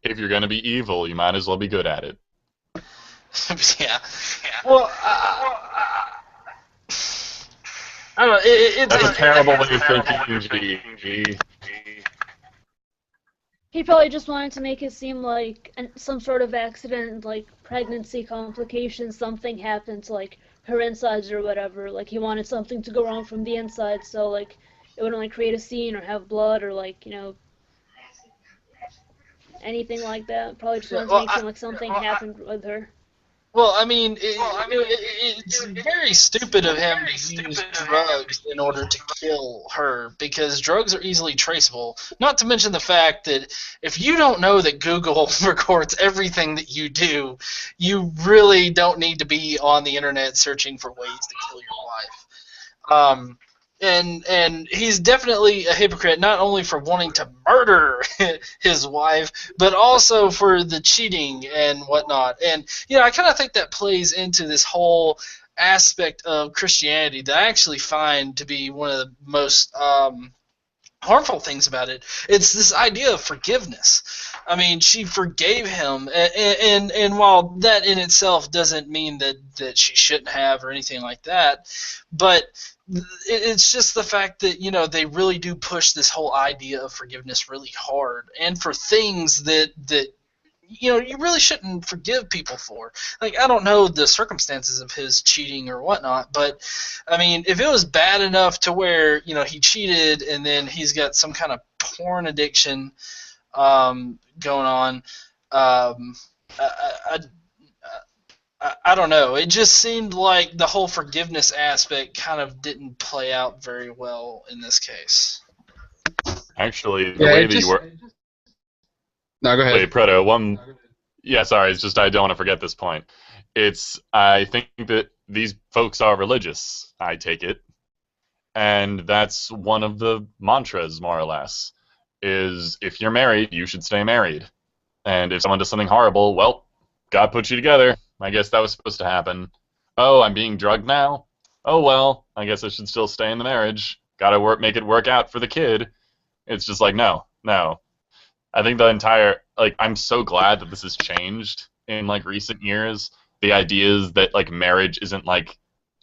If you're going to be evil, you might as well be good at it. Yeah. Well, I don't know. That's a terrible way of thinking, G. He probably just wanted to make it seem like some sort of accident, like pregnancy complications, something happened to like her insides or whatever. Like he wanted something to go wrong from the inside, so like it wouldn't like create a scene or have blood or like, you know, anything like that. Probably just wanted to make it seem like something happened with her. Well, I mean, it's very stupid of him to use drugs in order to kill her, because drugs are easily traceable. Not to mention the fact that if you don't know that Google records everything that you do, you really don't need to be on the internet searching for ways to kill your wife. And he's definitely a hypocrite, not only for wanting to murder his wife, but also for the cheating and whatnot. And, you know, I kind of think that plays into this whole aspect of Christianity that I actually find to be one of the most harmful things about it. It's this idea of forgiveness. I mean, she forgave him, and while that in itself doesn't mean that she shouldn't have or anything like that, but it's just the fact that, you know, they really do push this whole idea of forgiveness really hard, and for things that you know, you really shouldn't forgive people for. Like, I don't know the circumstances of his cheating or whatnot, but, I mean, if it was bad enough to where, you know, he cheated and then he's got some kind of porn addiction, going on. I don't know. It just seemed like the whole forgiveness aspect kind of didn't play out very well in this case. Actually, the way that you were... No, go ahead. Wait, Proto, Yeah, sorry, it's just I don't want to forget this point. I think that these folks are religious, I take it. And that's one of the mantras, more or less, is if you're married, you should stay married. And if someone does something horrible, well, God put you together. I guess that was supposed to happen. Oh, I'm being drugged now? Oh, well, I guess I should still stay in the marriage. Gotta make it work out for the kid. It's just like, no. I think the entire, I'm so glad that this has changed in, recent years. The ideas that, marriage isn't, I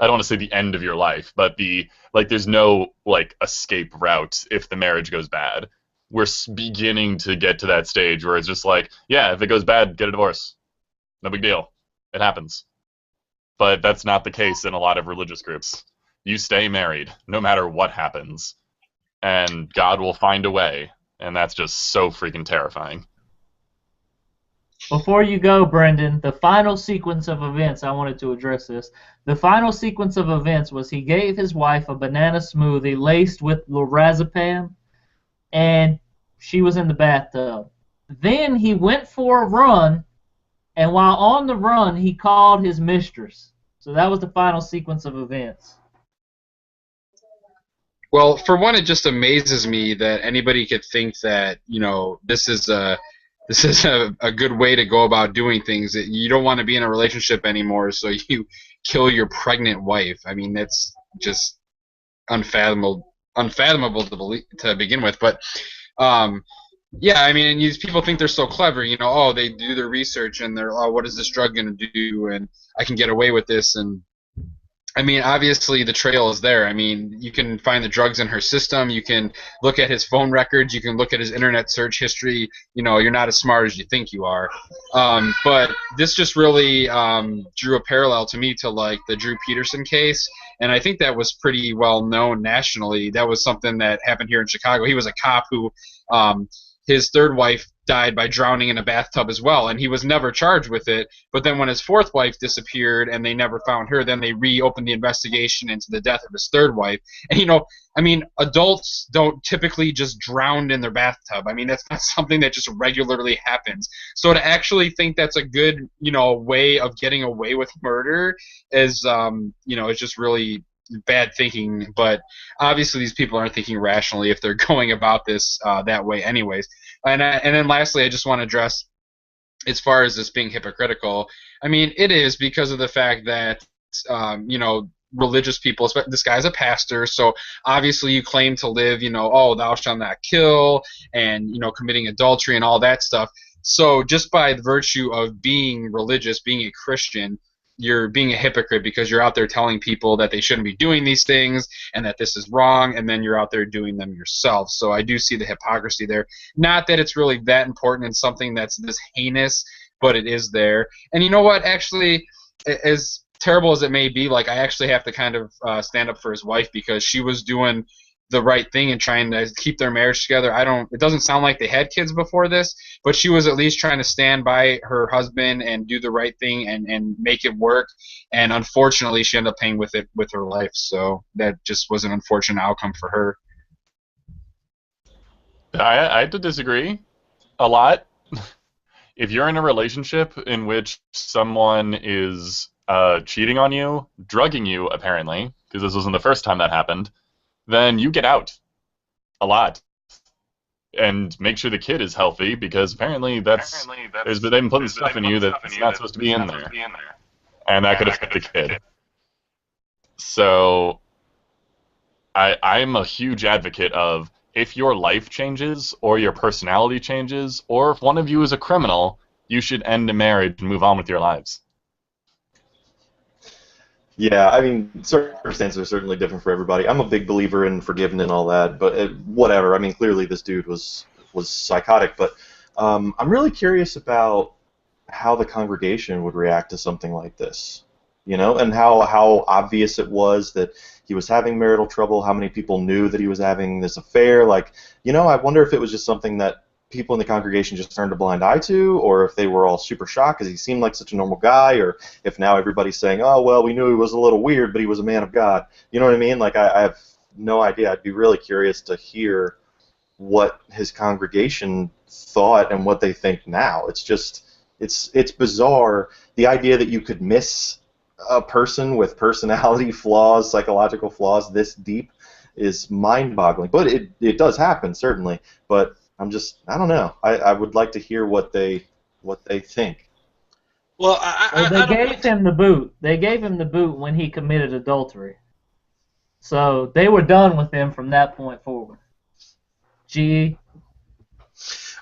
don't want to say the end of your life, but there's no, escape route if the marriage goes bad. We're beginning to get to that stage where it's just yeah, if it goes bad, get a divorce. No big deal. It happens. But that's not the case in a lot of religious groups. You stay married, no matter what happens. And God will find a way. And that's just so freaking terrifying. Before you go, Brendan, the final sequence of events, I wanted to address this. The final sequence of events was he gave his wife a banana smoothie laced with lorazepam, and she was in the bathtub. Then he went for a run, and while on the run, he called his mistress. So that was the final sequence of events. Well, for one, it just amazes me that anybody could think that, this is a good way to go about doing things. That you don't want to be in a relationship anymore, so you kill your pregnant wife. I mean, that's just unfathomable to begin with. But yeah, I mean, these people think they're so clever. They do their research and they're, what is this drug going to do? And I can get away with this. And I mean, obviously the trail is there. I mean, you can find the drugs in her system. You can look at his phone records. You can look at his internet search history. You're not as smart as you think you are. But this just really drew a parallel to me to the Drew Peterson case. And I think that was pretty well known nationally. That was something that happened here in Chicago. He was a cop who his third wife died by drowning in a bathtub as well, and he was never charged with it. But then when his fourth wife disappeared and they never found her, then they reopened the investigation into the death of his third wife. And adults don't typically just drown in their bathtub. I mean, that's not something that just regularly happens. So to actually think that's a good, way of getting away with murder is, it's just really bad thinking. But obviously these people aren't thinking rationally if they're going about this that way anyways. And then lastly, I just want to address, as far as this being hypocritical, I mean, it is because of the fact that, religious people, this guy's a pastor, so obviously you claim to live, thou shalt not kill, and, committing adultery and all that stuff. So just by the virtue of being religious, being a Christian, you're being a hypocrite because you're out there telling people that they shouldn't be doing these things and that this is wrong, and then you're out there doing them yourself. So I do see the hypocrisy there. Not that it's really that important in something that's this heinous, but it is there. And you know what? Actually, as terrible as it may be, I actually have to kind of stand up for his wife because she was doing the right thing and trying to keep their marriage together. It doesn't sound like they had kids before this, but she was at least trying to stand by her husband and do the right thing and make it work. And unfortunately, she ended up paying with it with her life. So that just was an unfortunate outcome for her. I have to disagree a lot. If you're in a relationship in which someone is cheating on you, drugging you apparently, because this wasn't the first time that happened, then you get out a lot and make sure the kid is healthy, because apparently they've been putting stuff in you that's not supposed to be in there, and that could affect the kid. So I'm a huge advocate of, if your life changes or your personality changes, or if one of you is a criminal, you should end a marriage and move on with your lives. Yeah, I mean, circumstances are certainly different for everybody. I'm a big believer in forgiveness and all that, but whatever. I mean, clearly this dude was psychotic, but I'm really curious about how the congregation would react to something like this, and how obvious it was that he was having marital trouble, how many people knew that he was having this affair. I wonder if it was just something that people in the congregation just turned a blind eye to, or if they were all super shocked because he seemed like such a normal guy, or if now everybody's saying, oh, well, we knew he was a little weird, but he was a man of God. You know what I mean? Like, I have no idea. I'd be really curious to hear what his congregation thought and what they think now. It's just, it's bizarre. The idea that you could miss a person with personality flaws, psychological flaws this deep is mind-boggling. But it does happen, certainly. But I don't know. I would like to hear what they think. Well, They gave him the boot. They gave him the boot when he committed adultery. So they were done with him from that point forward. G.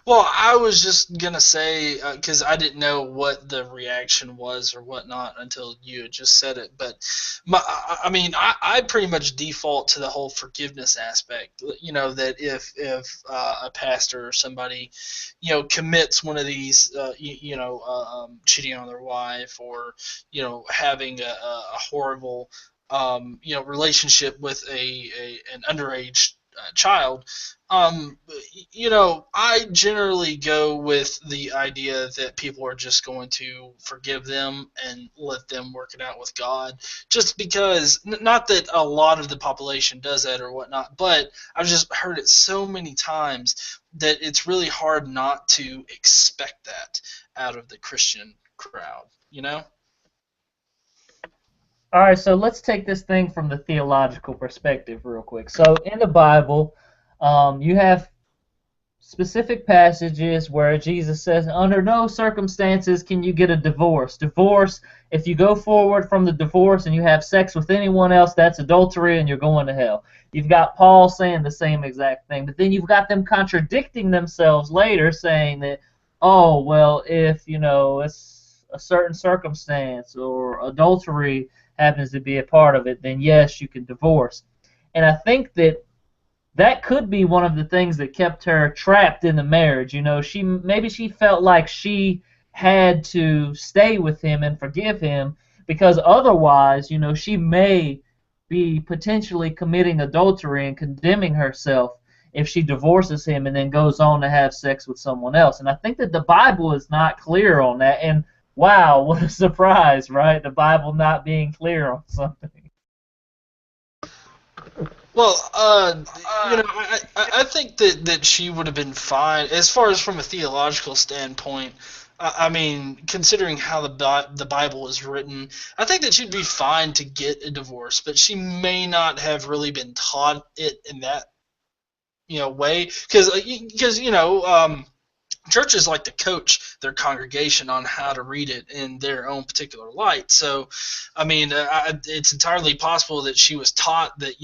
Well, I was just gonna say, because I didn't know what the reaction was or whatnot until you had just said it. But I pretty much default to the whole forgiveness aspect. You know, that if a pastor or somebody, commits one of these, cheating on their wife, or having a horrible relationship with an underage child, I generally go with the idea that people are just going to forgive them and let them work it out with God. Just because, not that a lot of the population does that or whatnot, but I've just heard it so many times that it's really hard not to expect that out of the Christian crowd, All right, so let's take this thing from the theological perspective real quick. So in the Bible, you have specific passages where Jesus says, under no circumstances can you get a divorce. Divorce, if you go forward from the divorce and you have sex with anyone else, that's adultery and you're going to hell. You've got Paul saying the same exact thing, but then you've got them contradicting themselves later, saying that, oh, well, if, it's a certain circumstance or adultery happens to be a part of it, then yes, you can divorce. And I think that could be one of the things that kept her trapped in the marriage. Maybe she felt like she had to stay with him and forgive him, because otherwise, she may be potentially committing adultery and condemning herself if she divorces him and then goes on to have sex with someone else. And I think that the Bible is not clear on that. And wow, what a surprise, right? The Bible not being clear on something. Well, I think that she would have been fine as far as from a theological standpoint. I mean, considering how the Bible is written, I think that she'd be fine to get a divorce, but she may not have really been taught it in that way, because churches like to coach their congregation on how to read it in their own particular light. So, I mean, it's entirely possible that she was taught that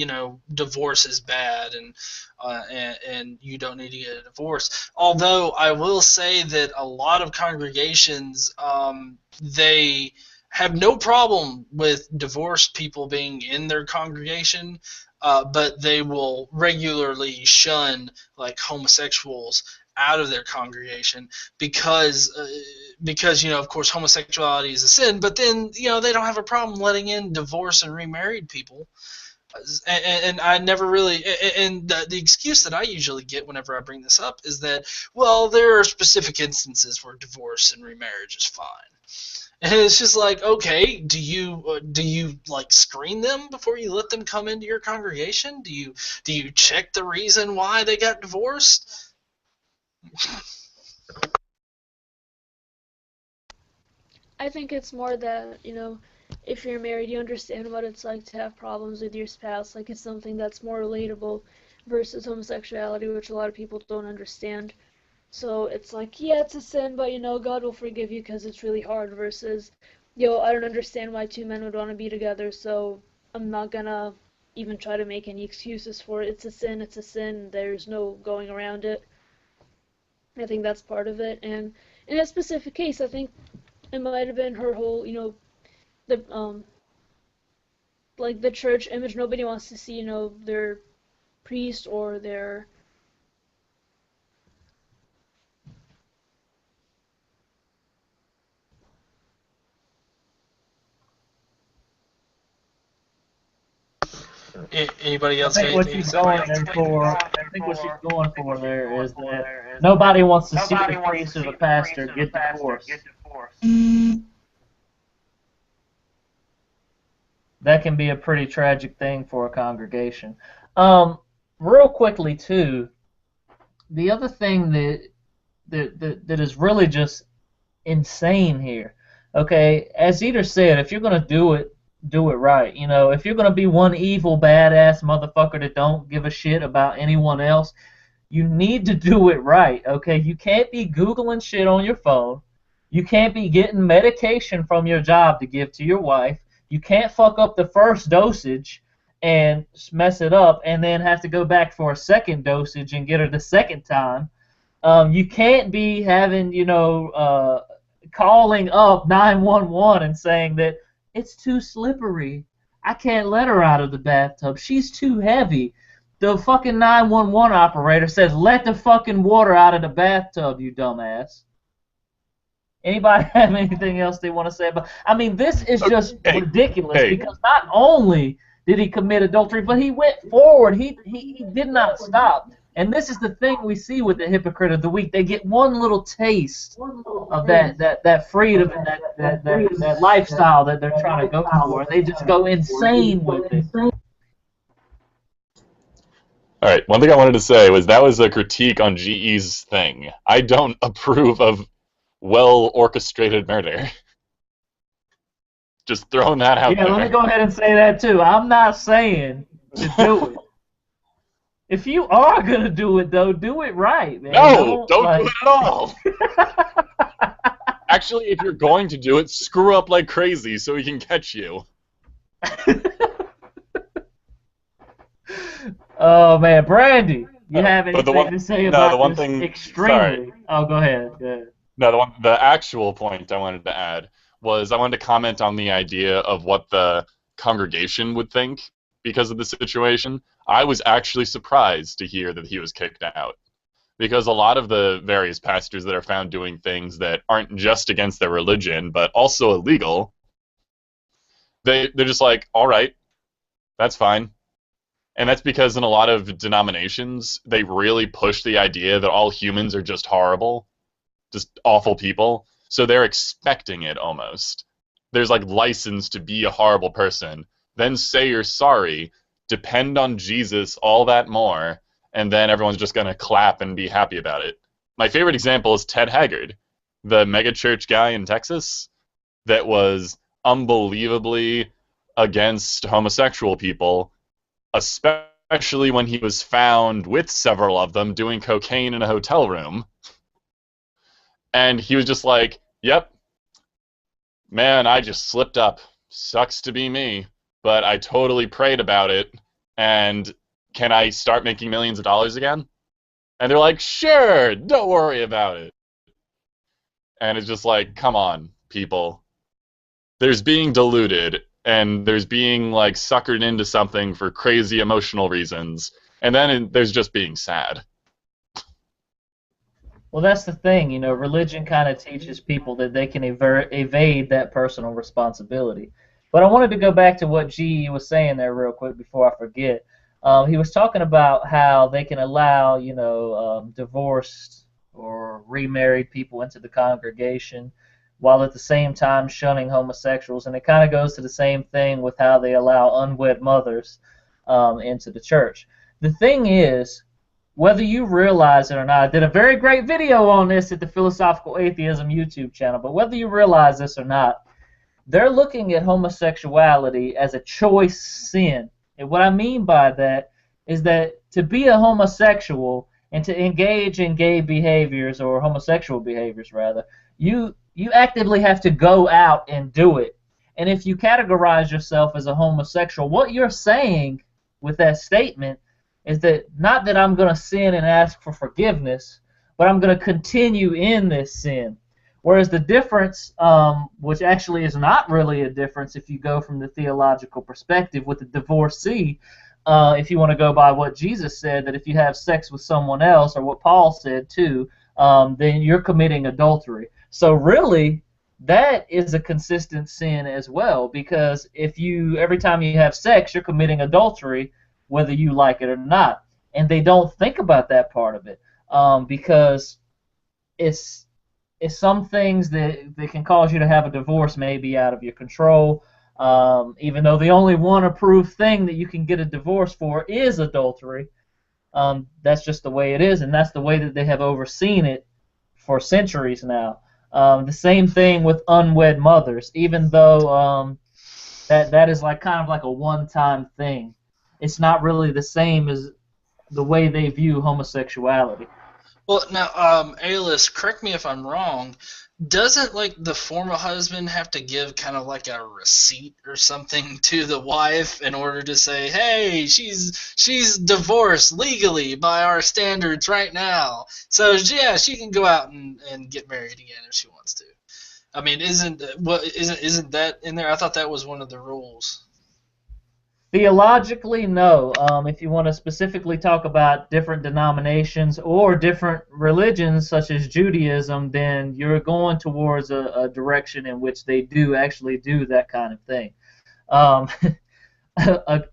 divorce is bad and you don't need to get a divorce. Although I will say that a lot of congregations, they have no problem with divorced people being in their congregation, but they will regularly shun like homosexuals out of their congregation because of course homosexuality is a sin, but then they don't have a problem letting in divorced and remarried people, and I never really, and the excuse that I usually get whenever I bring this up is that, well, there are specific instances where divorce and remarriage is fine. And it's just like, okay, do you like screen them before you let them come into your congregation? Do you check the reason why they got divorced? I think it's more that, if you're married, you understand what it's like to have problems with your spouse. Like, it's something that's more relatable versus homosexuality, which a lot of people don't understand. So it's like, yeah, it's a sin, but, God will forgive you because it's really hard, versus, I don't understand why two men would want to be together, so I'm not gonna even try to make any excuses for it. It's a sin, it's a sin. There's no going around it. I think that's part of it. And in a specific case, I think it might have been her whole, the like the church image. Nobody wants to see, their priest or their Anybody I else got think what anything to she's say? going there for, I think what she's going for there is that nobody wants to see the priest or the pastor get divorced. That can be a pretty tragic thing for a congregation. Real quickly too, the other thing that is really just insane here. Okay, as Eater said, if you're gonna do it right. You know, if you're gonna be one evil badass motherfucker that don't give a shit about anyone else, you need to do it right. Okay, you can't be googling shit on your phone. You can't be getting medication from your job to give to your wife. You can't fuck up the first dosage and mess it up and then have to go back for a second dosage and get her the second time. You can't be having, calling up 911 and saying that it's too slippery. I can't let her out of the bathtub. She's too heavy. The fucking 911 operator says, let the fucking water out of the bathtub, you dumbass. Anybody have anything else they want to say about? I mean, this is just ridiculous because not only did he commit adultery, but he went forward. He did not stop. And this is the thing we see with the Hypocrite of the Week. They get one little taste of that freedom and that lifestyle that they're trying to go for, and they just go insane with it. All right, one thing I wanted to say was that was a critique on GE's thing. I don't approve of well-orchestrated murder. Just throwing that out there. Yeah, let me go ahead and say that too. I'm not saying to do it. If you are going to do it, though, do it right, man. No, don't do it at all. Actually, if you're going to do it, screw up like crazy so we can catch you. Oh, man. Brandy, you have anything to say about this extremely... Sorry. Oh, go ahead. Go ahead. No, the actual point I wanted to add was I wanted to comment on the idea of what the congregation would think because of the situation. I was actually surprised to hear that he was kicked out, because a lot of the various pastors that are found doing things that aren't just against their religion but also illegal, they're just like, all right, that's fine. And that's because in a lot of denominations, they really push the idea that all humans are just horrible, just awful people. So they're expecting it almost. There's like license to be a horrible person. Then say you're sorry, depend on Jesus all that more, and then everyone's just going to clap and be happy about it. My favorite example is Ted Haggard, the megachurch guy in Texas that was unbelievably against homosexual people, especially when he was found with several of them doing cocaine in a hotel room. And he was just like, yep, man, I just slipped up. Sucks to be me. But I totally prayed about it, and can I start making millions of dollars again? And they're like, sure, don't worry about it. And it's just like, come on, people. There's being deluded, and there's being, like, suckered into something for crazy emotional reasons, and then there's just being sad. Well, that's the thing, you know, religion kind of teaches people that they can evade that personal responsibility. But I wanted to go back to what G was saying there real quick before I forget. He was talking about how they can allow, divorced or remarried people into the congregation while at the same time shunning homosexuals. And it kind of goes to the same thing with how they allow unwed mothers into the church. The thing is, whether you realize it or not, I did a very great video on this at the Philosophical Atheism YouTube channel, but whether you realize this or not, they're looking at homosexuality as a choice sin. And what I mean by that is that to be a homosexual and to engage in gay behaviors, or homosexual behaviors rather, you actively have to go out and do it. And if you categorize yourself as a homosexual, what you're saying with that statement is that not that I'm going to sin and ask for forgiveness, but I'm going to continue in this sin. Whereas the difference, which actually is not really a difference if you go from the theological perspective with the divorcee, if you want to go by what Jesus said, that if you have sex with someone else, or what Paul said too, then you're committing adultery. So really, that is a consistent sin as well, because if you every time you have sex, you're committing adultery, whether you like it or not. And they don't think about that part of it, because it's some things that can cause you to have a divorce maybe out of your control, even though the only one approved thing that you can get a divorce for is adultery. That's just the way it is, and that's the way that they have overseen it for centuries now. The same thing with unwed mothers, even though that is like kind of like a one-time thing. It's not really the same as the way they view homosexuality. Well, now, Alice, correct me if I'm wrong. Doesn't like the former husband have to give kind of like a receipt or something to the wife in order to say, hey, she's divorced legally by our standards right now, so yeah, she can go out and get married again if she wants to? I mean, isn't that in there? I thought that was one of the rules. Theologically, no. If you want to specifically talk about different denominations or different religions, such as Judaism, then you're going towards a direction in which they do actually do that kind of thing.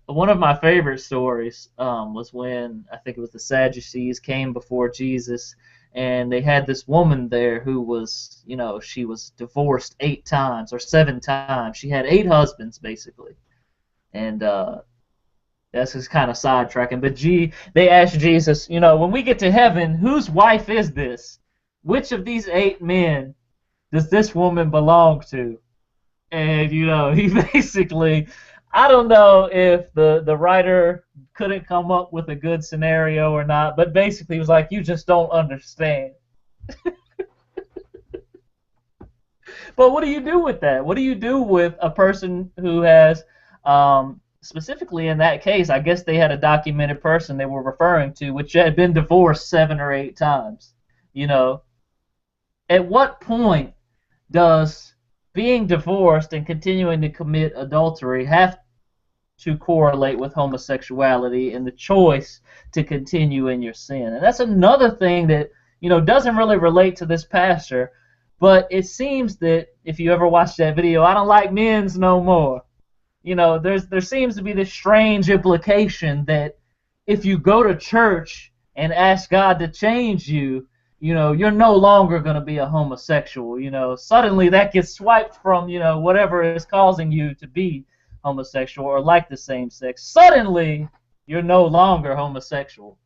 One of my favorite stories was when, I think it was the Sadducees came before Jesus, and they had this woman there who was, she was divorced 8 times or 7 times. She had 8 husbands, basically. And that's just kind of sidetracking. But they asked Jesus, when we get to heaven, whose wife is this? Which of these 8 men does this woman belong to? And, he basically, I don't know if the writer couldn't come up with a good scenario or not, but basically he was like, you just don't understand. But what do you do with that? What do you do with a person who has... specifically in that case, I guess they had a documented person they were referring to, which had been divorced 7 or 8 times. At what point does being divorced and continuing to commit adultery have to correlate with homosexuality and the choice to continue in your sin? And that's another thing that doesn't really relate to this pastor, but it seems that if you ever watch that video, I don't like men's no more. There seems to be this strange implication that if you go to church and ask God to change you, you're no longer going to be a homosexual. Suddenly that gets swiped from, whatever is causing you to be homosexual or like the same sex. Suddenly you're no longer homosexual.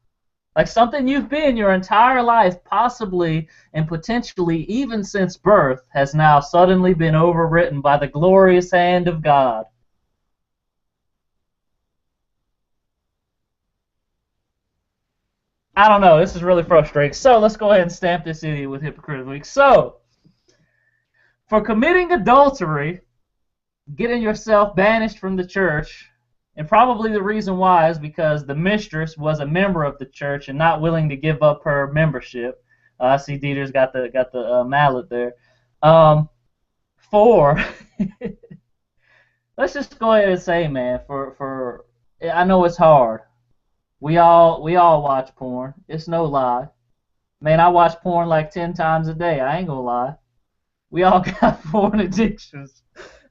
Like something you've been your entire life, possibly and potentially even since birth, has now suddenly been overwritten by the glorious hand of God. I don't know. This is really frustrating. So let's go ahead and stamp this idiot with Hypocrite of the Week. So, for committing adultery, getting yourself banished from the church, and probably the reason why is because the mistress was a member of the church and not willing to give up her membership. I see Dieter's got the mallet there. 4. Let's just go ahead and say, man, for I know it's hard. We all watch porn. It's no lie. Man, I watch porn like 10 times a day. I ain't gonna lie. We all got porn addictions.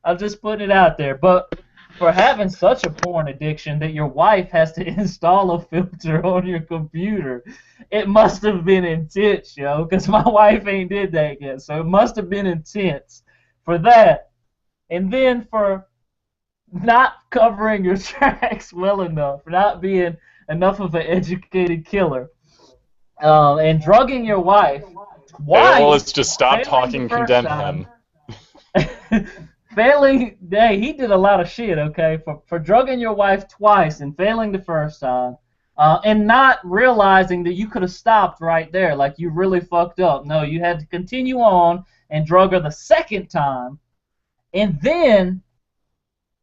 I'm just putting it out there. But for having such a porn addiction that your wife has to install a filter on your computer, it must have been intense, because my wife ain't did that yet. So it must have been intense for that. And then for not covering your tracks well enough, for not being enough of an educated killer, and drugging your wife. Why? Well, let's just stop talking and condemn him. Failing, he did a lot of shit, okay, for drugging your wife twice and failing the first time, and not realizing that you could have stopped right there, like you really fucked up. No, you had to continue on and drug her the second time, and then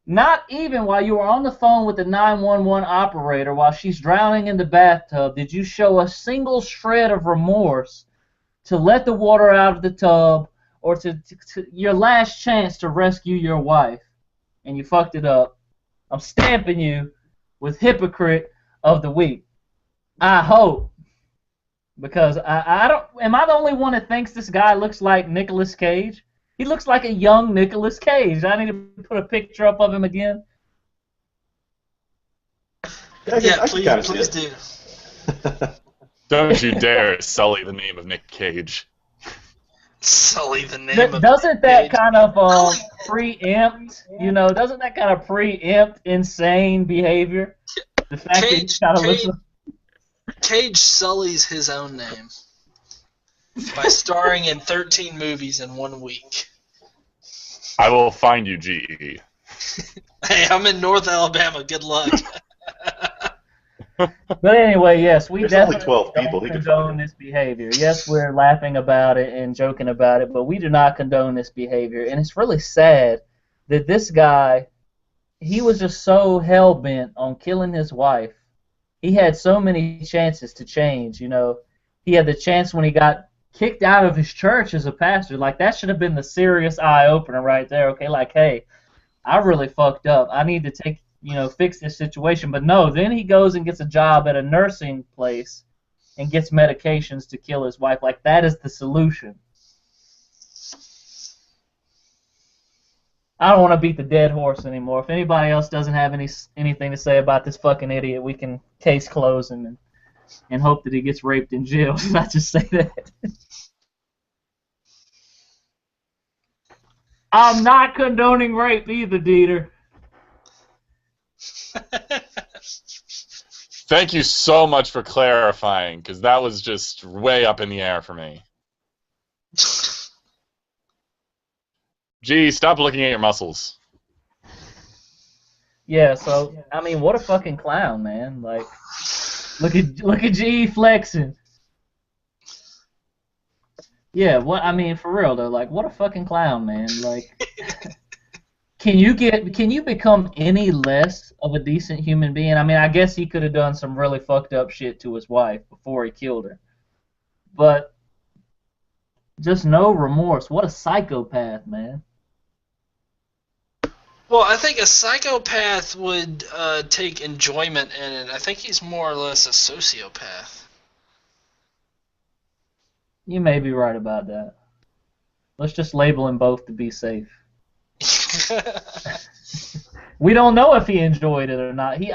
not even while you were on the phone with the 911 operator while she's drowning in the bathtub did you show a single shred of remorse to let the water out of the tub or to your last chance to rescue your wife, and you fucked it up. I'm stamping you with Hypocrite of the Week. I hope, because I don't. Am I the only one that thinks this guy looks like Nicolas Cage? He He looks like a young Nicolas Cage. I need to put a picture up of him again. Yeah, please do. Don't you dare sully the name of Nick Cage. Sully the name of Doesn't that Cage. kind of preempt, doesn't that kind of preempt insane behavior? The fact that he kind of looks like... Cage sullies his own name by starring in 13 movies in 1 week. I will find you, GE. Hey, I'm in North Alabama. Good luck. But anyway, yes, we There's definitely only 12 people. don't condone this behavior. Yes, we're laughing about it and joking about it, but we do not condone this behavior. And it's really sad that this guy, he was just so hell-bent on killing his wife. He had so many chances to change, He had the chance when he got kicked out of his church as a pastor. Like, that should have been the serious eye-opener right there, okay? Like, hey, I really fucked up. I need to fix this situation. But no, then he goes and gets a job at a nursing place and gets medications to kill his wife. Like, that is the solution. I don't want to beat the dead horse anymore. If anybody else doesn't have anything to say about this fucking idiot, we can case close him and hope that he gets raped in jail. Not just say that. I'm not condoning rape either, Dieter. Thank you so much for clarifying, because that was just way up in the air for me. Gee, stop looking at your muscles. Yeah, so I mean, what a fucking clown, man! Like, look at G flexing. Yeah, for real though, like, what a fucking clown, man! Like, can you become any less of a decent human being? I mean, I guess he could have done some really fucked up shit to his wife before he killed her, but just no remorse. What a psychopath, man! Well, I think a psychopath would take enjoyment in it. I think he's more or less a sociopath. You may be right about that. Let's just label them both to be safe. We don't know if he enjoyed it or not. He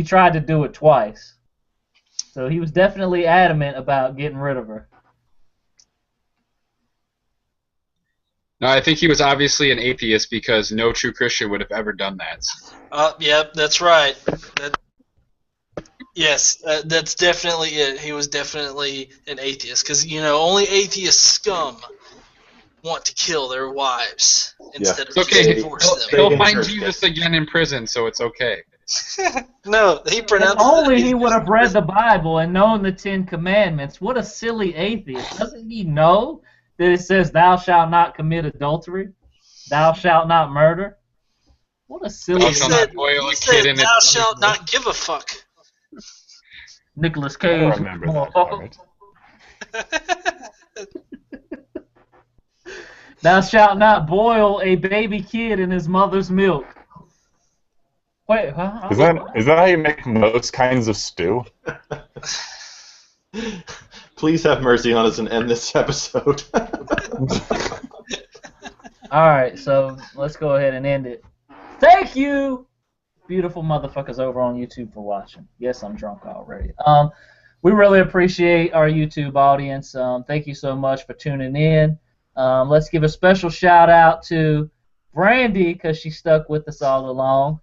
tried to do it twice. So he was definitely adamant about getting rid of her. No, I think he was obviously an atheist because no true Christian would have ever done that. Yep, that's right. Yes, that's definitely it. He was definitely an atheist because, only atheist scum want to kill their wives instead of just divorce them. He'll find Jesus again in prison, so it's okay. No, he pronounced if only he would have read the Bible and known the 10 Commandments. What a silly atheist. Doesn't he know that it says, thou shalt not commit adultery, thou shalt not murder? What a silly... He said, thou shalt not give a fuck. Nicolas Cage. I remember that part. Thou shalt not boil a baby kid in his mother's milk. Wait, huh? Is that how you make most kinds of stew? Please have mercy on us and end this episode. Alright, so let's go ahead and end it. Thank you, beautiful motherfuckers over on YouTube, for watching. Yes, I'm drunk already. We really appreciate our YouTube audience. Thank you so much for tuning in. Let's give a special shout out to Brandy because she stuck with us all along.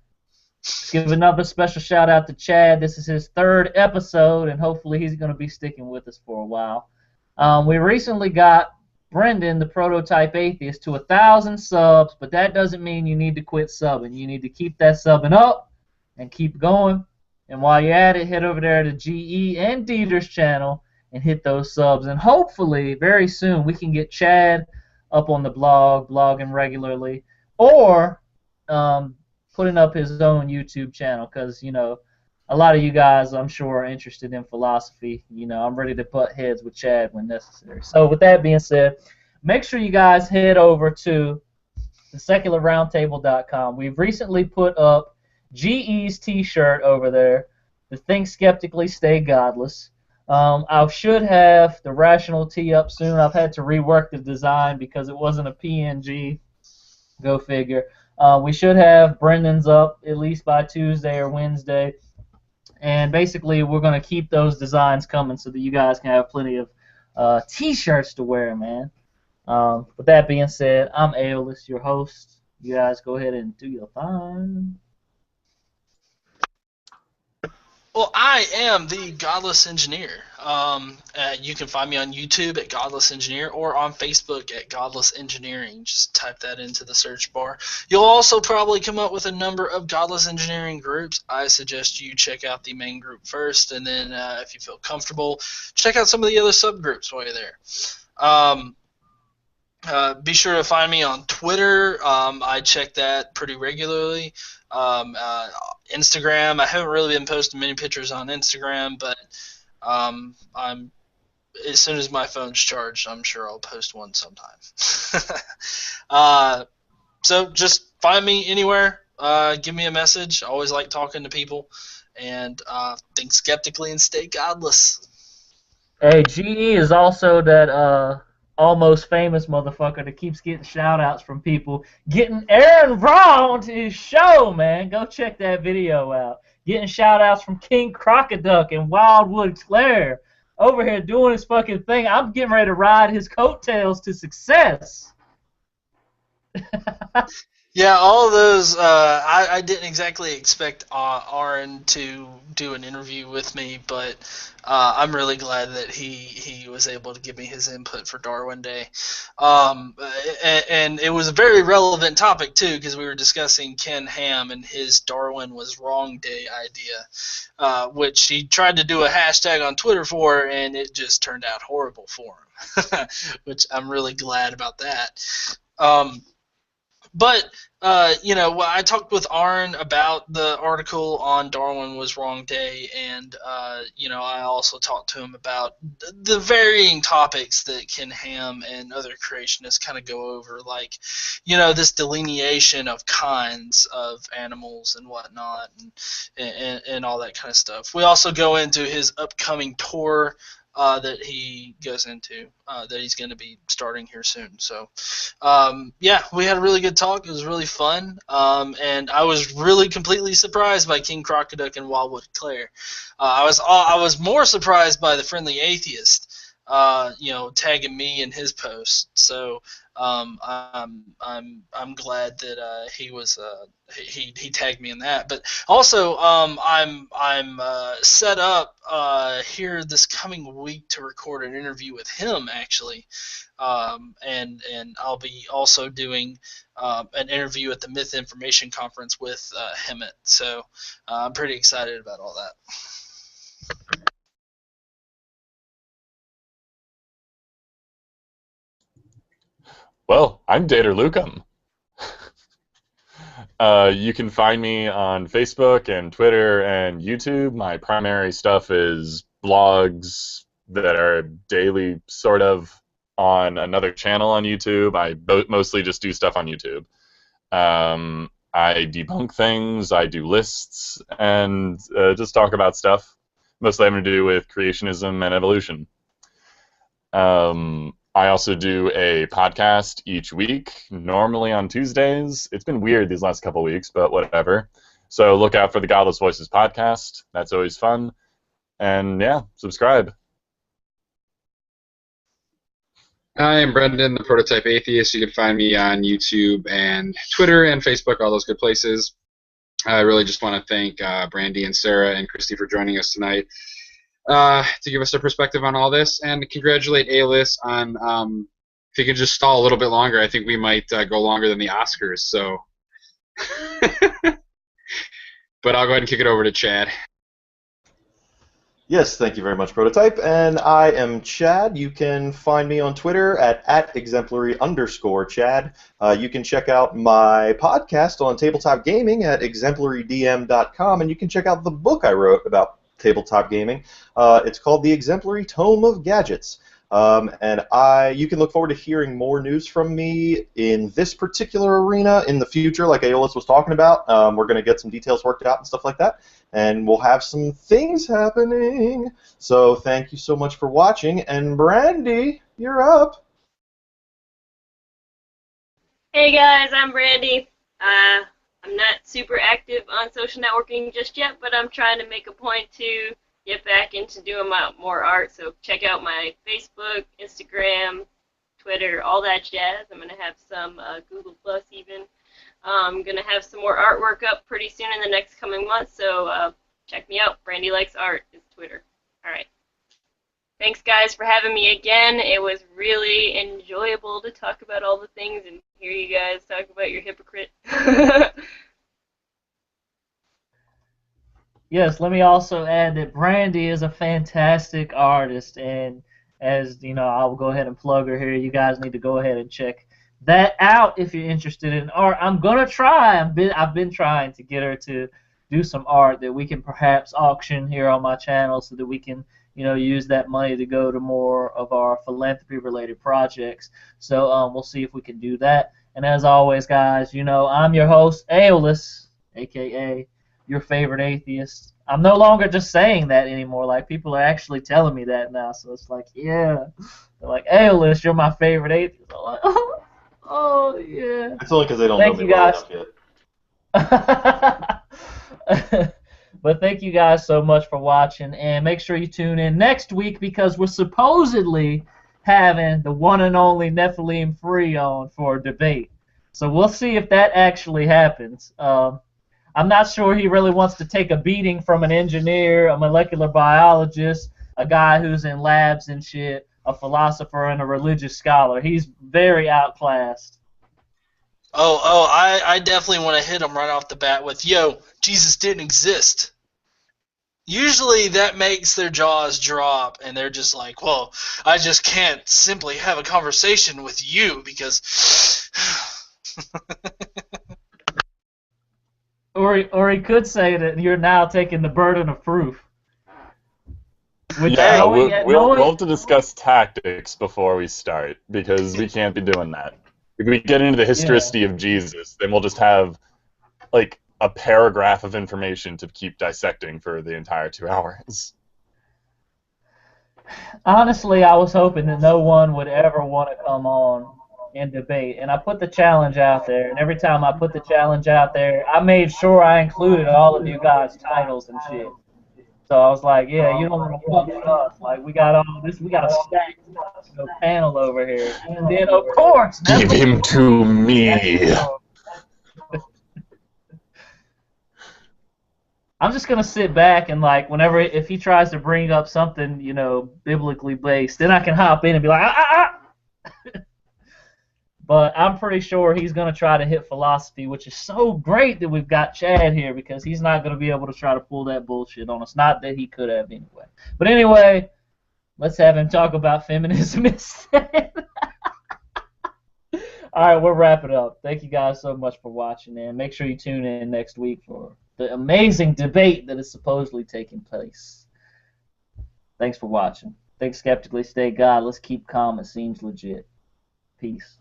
Let's give another special shout out to Chad. This is his 3rd episode, and hopefully he's going to be sticking with us for a while. We recently got Brendan, the prototype atheist, to 1,000 subs, but that doesn't mean you need to quit subbing. You need to keep that subbing up and keep going. And while you're at it, head over there to GE and Dieter's channel and hit those subs. And hopefully, very soon, we can get Chad up on the blog, blogging regularly, or putting up his own YouTube channel because, a lot of you guys, I'm sure, are interested in philosophy. I'm ready to butt heads with Chad when necessary. So with that being said, make sure you guys head over to thesecularroundtable.com. We've recently put up GE's t-shirt over there, the Think Skeptically, Stay Godless. I should have the Rational T up soon. I've had to rework the design because it wasn't a PNG. Go figure. We should have Brendan's up at least by Tuesday or Wednesday. And basically, we're going to keep those designs coming so that you guys can have plenty of T-shirts to wear, man. With that being said, I'm Aeolus, your host. You guys go ahead and do your thing. Well, I am the Godless Engineer. You can find me on YouTube at Godless Engineer or on Facebook at Godless Engineering. Just type that into the search bar. You'll also probably come up with a number of Godless Engineering groups. I suggest you check out the main group first, and then if you feel comfortable, check out some of the other subgroups while you're there. Be sure to find me on Twitter. I check that pretty regularly. Instagram, I haven't really been posting many pictures on Instagram, but I'm as soon as my phone's charged, I'm sure I'll post one sometime. So just find me anywhere. Give me a message. I always like talking to people. And think skeptically and stay godless. Hey, GE is also that almost famous motherfucker that keeps getting shout-outs from people. Getting Aaron Raw onto his show, man. Go check that video out. Getting shout-outs from King Crocoduck and Wildwood Claire. Over here doing his fucking thing. I'm getting ready to ride his coattails to success. Yeah, all of those, I didn't exactly expect Aaron to do an interview with me, but I'm really glad that he was able to give me his input for Darwin Day. And it was a very relevant topic, too, because we were discussing Ken Ham and his Darwin was wrong day idea, which he tried to do a hashtag on Twitter for, and it just turned out horrible for him, which I'm really glad about that. But, I talked with Aaron about the article on Darwin was wrong day, and, I also talked to him about the varying topics that Ken Ham and other creationists kind of go over, like, this delineation of kinds of animals and whatnot, and all that kind of stuff. We also go into his upcoming tour that he goes into, that he's going to be starting here soon. So, we had a really good talk. It was really fun, and I was really completely surprised by King Crocoduck and Wildwood Claire. I was more surprised by the Friendly Atheist, tagging me in his post. So, I'm glad that he was he tagged me in that. But also, I'm set up here this coming week to record an interview with him actually, and I'll be also doing an interview at the Myth Information Conference with Hemet. So I'm pretty excited about all that. Well, I'm Dater Lucum. You can find me on Facebook and Twitter and YouTube. My primary stuff is blogs that are daily, sort of, on another channel on YouTube. I mostly just do stuff on YouTube. I debunk things, I do lists, and just talk about stuff, mostly having to do with creationism and evolution. I also do a podcast each week, normally on Tuesdays. It's been weird these last couple weeks, but whatever. So look out for the Godless Voices podcast. That's always fun. And yeah, subscribe. Hi, I'm Brendan, the Prototype Atheist. You can find me on YouTube and Twitter and Facebook, all those good places. I really just want to thank Brandy and Sarah and Kristi for joining us tonight to give us their perspective on all this, and congratulate Aeolus on, if you could just stall a little bit longer, I think we might go longer than the Oscars, so. But I'll go ahead and kick it over to Chad. Yes, thank you very much, Prototype. And I am Chad. You can find me on Twitter at @exemplary_Chad. You can check out my podcast on tabletop gaming at exemplarydm.com, and you can check out the book I wrote about tabletop gaming. It's called The Exemplary Tome of Gadgets. And you can look forward to hearing more news from me in this particular arena in the future, like Aeolus was talking about. We're going to get some details worked out and stuff like that. and we'll have some things happening. So thank you so much for watching, and Brandy, you're up. Hey guys, I'm Brandy. I'm not super active on social networking just yet, but I'm trying to make a point to get back into doing more art. So check out my Facebook, Instagram, Twitter, all that jazz. I'm going to have some Google Plus even. I'm going to have some more artwork up pretty soon in the next coming months, so check me out. Brandy Likes Art is Twitter. All right. Thanks, guys, for having me again. It was really enjoyable to talk about all the things and hear you guys talk about your hypocrite. Yes, let me also add that Brandy is a fantastic artist, and as you know, I'll go ahead and plug her here. You guys need to go ahead and check that out if you're interested in art. I'm gonna try. I've been trying to get her to do some art that we can perhaps auction here on my channel, so that we can, you know, use that money to go to more of our philanthropy-related projects. So we'll see if we can do that. And as always, guys, you know, I'm your host, Aeolus, a.k.a. your favorite atheist. I'm no longer just saying that anymore. Like, people are actually telling me that now. So it's like, yeah. They're like, Aeolus, you're my favorite atheist. I'm like, oh yeah. It's only because they don't know me well enough yet. But thank you guys so much for watching, and make sure you tune in next week, because we're supposedly having the one and only Nephilim Free on for a debate. So we'll see if that actually happens. I'm not sure he really wants to take a beating from an engineer, a molecular biologist, a guy who's in labs and shit, a philosopher, and a religious scholar. He's very outclassed. I definitely want to hit him right off the bat with, yo, Jesus didn't exist. Usually that makes their jaws drop, and they're just like, well, I just can't simply have a conversation with you because... Or he could say that you're now taking the burden of proof. Yeah, we'll have to discuss tactics before we start, because we can't be doing that. If we get into the historicity of Jesus, then we'll just have, like, a paragraph of information to keep dissecting for the entire 2 hours. Honestly, I was hoping that no one would ever want to come on and debate, and I put the challenge out there, and every time I put the challenge out there, I made sure I included all of you guys' titles and shit. So I was like, yeah, you don't want to fuck with us. Like, we got all this, we got a stacked panel over here. And then, of course, give him to me. I'm just going to sit back and, like, whenever, if he tries to bring up something, you know, biblically based, then I can hop in and be like, But I'm pretty sure he's going to try to hit philosophy, which is so great that we've got Chad here, because he's not going to be able to try to pull that bullshit on us. Not that he could have anyway. But anyway, let's have him talk about feminism instead. All right, we'll wrap it up. Thank you guys so much for watching, and make sure you tune in next week for the amazing debate that is supposedly taking place. Thanks for watching. Think skeptically, stay God. Let's keep calm. It seems legit. Peace.